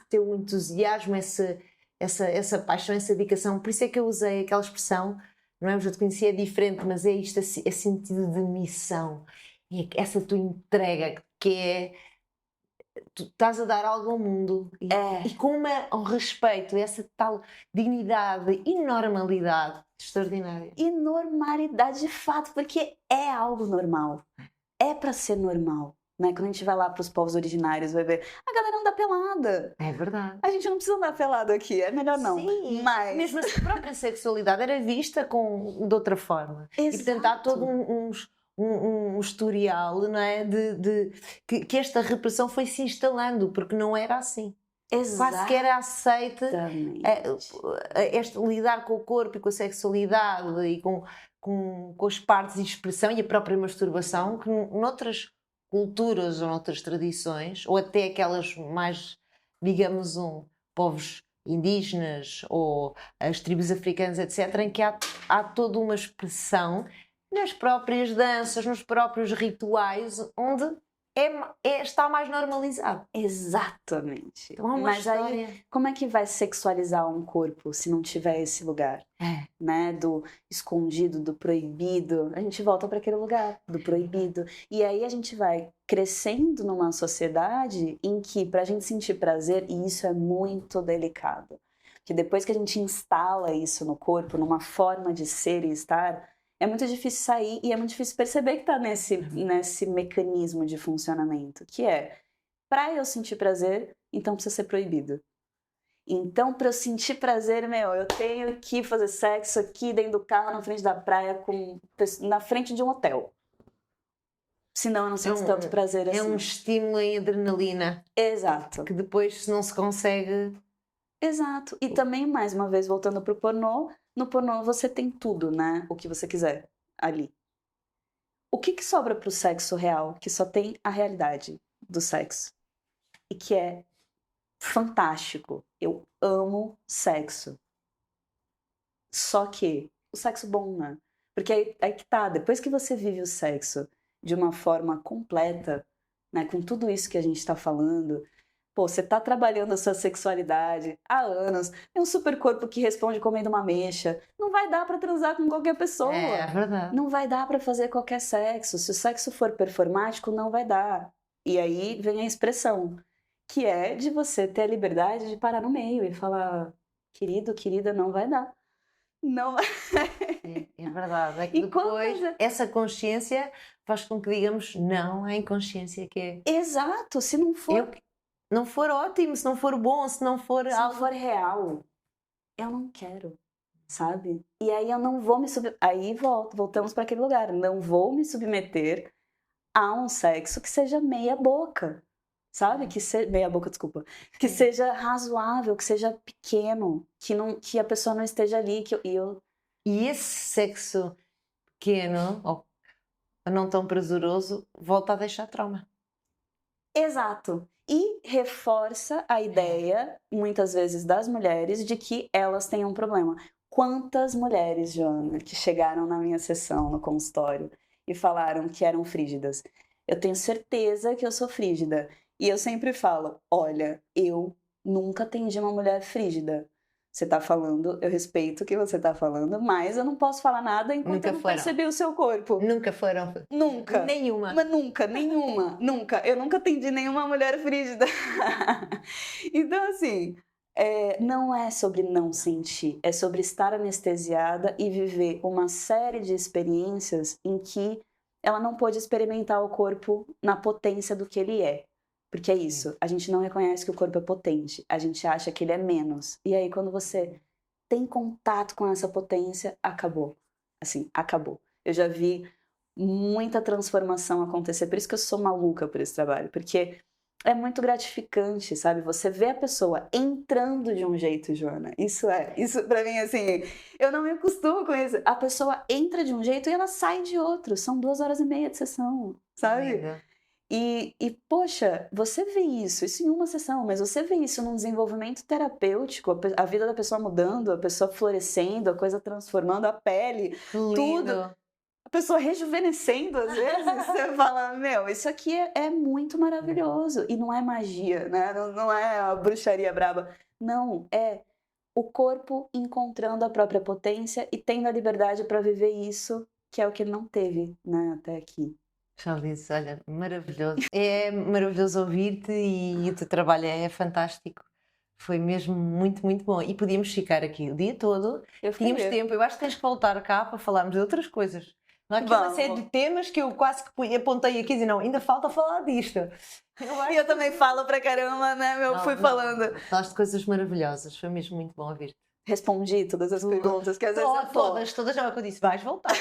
teu entusiasmo, essa paixão, essa dedicação. Por isso é que eu usei aquela expressão, não é? Eu já te conhecia, é diferente, mas é isto, é sentido de missão. E essa tua entrega que é tu estás a dar algo ao mundo e com um respeito, essa tal dignidade e normalidade extraordinária. E normalidade de fato, porque é algo normal. É para ser normal. Né? Quando a gente vai lá para os povos originários, vai ver a galera anda pelada. É verdade. A gente não precisa andar pelado aqui, é melhor não. Sim, mas mesmo a própria sexualidade era vista de outra forma. Exato. E portanto há todo um historial, não é? Que esta repressão foi se instalando, porque não era assim. Exato. Quase que era aceite lidar com o corpo e com a sexualidade e com as partes de expressão e a própria masturbação, que noutras culturas ou noutras tradições, ou até aquelas mais, digamos, povos indígenas ou as tribos africanas, etc., em que há toda uma expressão nas próprias danças, nos próprios rituais, onde está mais normalizado. Exatamente. Então, mas aí, como é que vai sexualizar um corpo se não tiver esse lugar? Né? Do escondido, do proibido. A gente volta para aquele lugar, do proibido. E aí a gente vai crescendo numa sociedade em que, para a gente sentir prazer, e isso é muito delicado, que depois que a gente instala isso no corpo, numa forma de ser e estar, é muito difícil sair e é muito difícil perceber que está nesse mecanismo de funcionamento, que é, para eu sentir prazer, então precisa ser proibido. Então, para eu sentir prazer, eu tenho que fazer sexo aqui dentro do carro, na frente da praia, na frente de um hotel. Senão eu não sinto tanto prazer assim. É um estímulo em adrenalina. Exato. Que depois, se não se consegue... Exato. E também, mais uma vez, voltando pro pornô, no pornô você tem tudo, né? O que você quiser ali. O que sobra pro sexo real? Que só tem a realidade do sexo. E que é fantástico. Eu amo sexo. Só que o sexo bom, né? Porque aí que tá, depois que você vive o sexo de uma forma completa, né? Com tudo isso que a gente tá falando... Pô, você tá trabalhando a sua sexualidade há anos, tem um super corpo que responde comendo uma ameixa. Não vai dar pra transar com qualquer pessoa. É verdade. Não vai dar pra fazer qualquer sexo. Se o sexo for performático, não vai dar. E aí vem a expressão, que é de você ter a liberdade de parar no meio e falar, querido, querida, não vai dar. Não vai. É verdade. É que depois essa consciência faz com que digamos não à inconsciência que é. Exato, se não for... Não for ótimo, se não for bom, se não for não for real, eu não quero, sabe? E aí eu não vou me submeter, aí voltamos para aquele lugar, não vou me submeter a um sexo que seja meia boca, sabe? Meia boca, desculpa. Que seja razoável, que seja pequeno, que a pessoa não esteja ali, E esse sexo pequeno, ou não tão prazeroso, volta a deixar trauma. Exato. E reforça a ideia, muitas vezes, das mulheres de que elas têm um problema. Quantas mulheres, Joana, que chegaram na minha sessão, no consultório, e falaram que eram frígidas? Eu tenho certeza que eu sou frígida. E eu sempre falo, olha, eu nunca atendi uma mulher frígida. Você tá falando, eu respeito o que você tá falando, mas eu não posso falar nada enquanto Nunca eu não foram. perceber o seu corpo. Nunca foram. Nunca. Nenhuma. Mas nunca, nenhuma, nunca. Eu nunca atendi nenhuma mulher frígida. Então, assim, não é sobre não sentir, é sobre estar anestesiada e viver uma série de experiências em que ela não pôde experimentar o corpo na potência do que ele é. Porque é isso, a gente não reconhece que o corpo é potente, a gente acha que ele é menos. E aí, quando você tem contato com essa potência, acabou. Assim, acabou. Eu já vi muita transformação acontecer, por isso que eu sou maluca por esse trabalho, porque é muito gratificante, sabe? Você vê a pessoa entrando de um jeito, Joana. Isso pra mim, assim, eu não me acostumo com isso. A pessoa entra de um jeito e ela sai de outro. São 2 horas e meia de sessão, sabe? Amiga. E poxa, você vê isso em uma sessão, mas você vê isso num desenvolvimento terapêutico, a vida da pessoa mudando, a pessoa florescendo, a coisa transformando, a pele, Lindo. tudo. A pessoa rejuvenescendo, às vezes, você fala, meu, isso aqui é muito maravilhoso. E não é magia, né? Não é a bruxaria braba. Não, é o corpo encontrando a própria potência e tendo a liberdade para viver isso, que é o que ele não teve, né, até aqui. Charlize, olha, maravilhoso. É maravilhoso ouvir-te e o teu trabalho é fantástico. Foi mesmo muito, muito bom. E podíamos ficar aqui o dia todo. Eu Tínhamos queria. tempo. Eu acho que tens que voltar cá para falarmos de outras coisas. Não há aqui uma Vamos. série de temas que eu quase que apontei aqui e disse, não, ainda falta falar disto. E eu também falo pra caramba, né, meu? Fui falando. Falaste de coisas maravilhosas. Foi mesmo muito bom ouvir-te. Respondi todas as perguntas que às vezes eu Todas não é o que eu disse, vais voltar.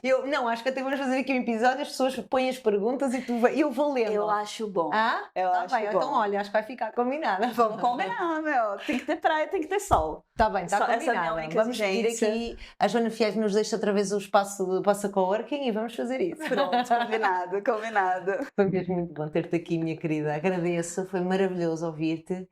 Eu não, acho que até vamos fazer aqui um episódio, as pessoas põem as perguntas e eu vou lendo. Eu acho bom. Eu acho bem, bom. então olha, acho que vai ficar combinado. Vamos combinar, meu. Tem que ter praia, tem que ter sol. Está bem, está combinado. Essa é a minha única vamos pedir exigência. aqui, a Joana Fies nos deixa outra vez o espaço do Passa Coworking e vamos fazer isso. Pronto, combinado, combinado. Foi mesmo muito bom ter-te aqui, minha querida. Agradeço, foi maravilhoso ouvir-te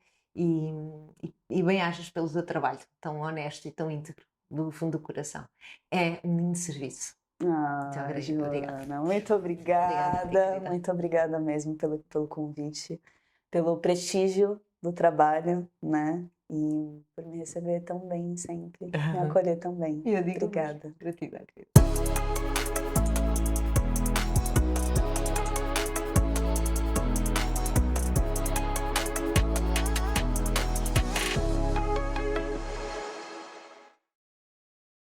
e bem-ajas pelo teu trabalho tão honesto e tão íntegro, do fundo do coração. É um lindo serviço. Joana, muito obrigada. Muito obrigada mesmo pelo convite, pelo prestígio do trabalho, né? E por me receber tão bem sempre, me acolher tão bem. Eu digo obrigada. Gratidão, querida.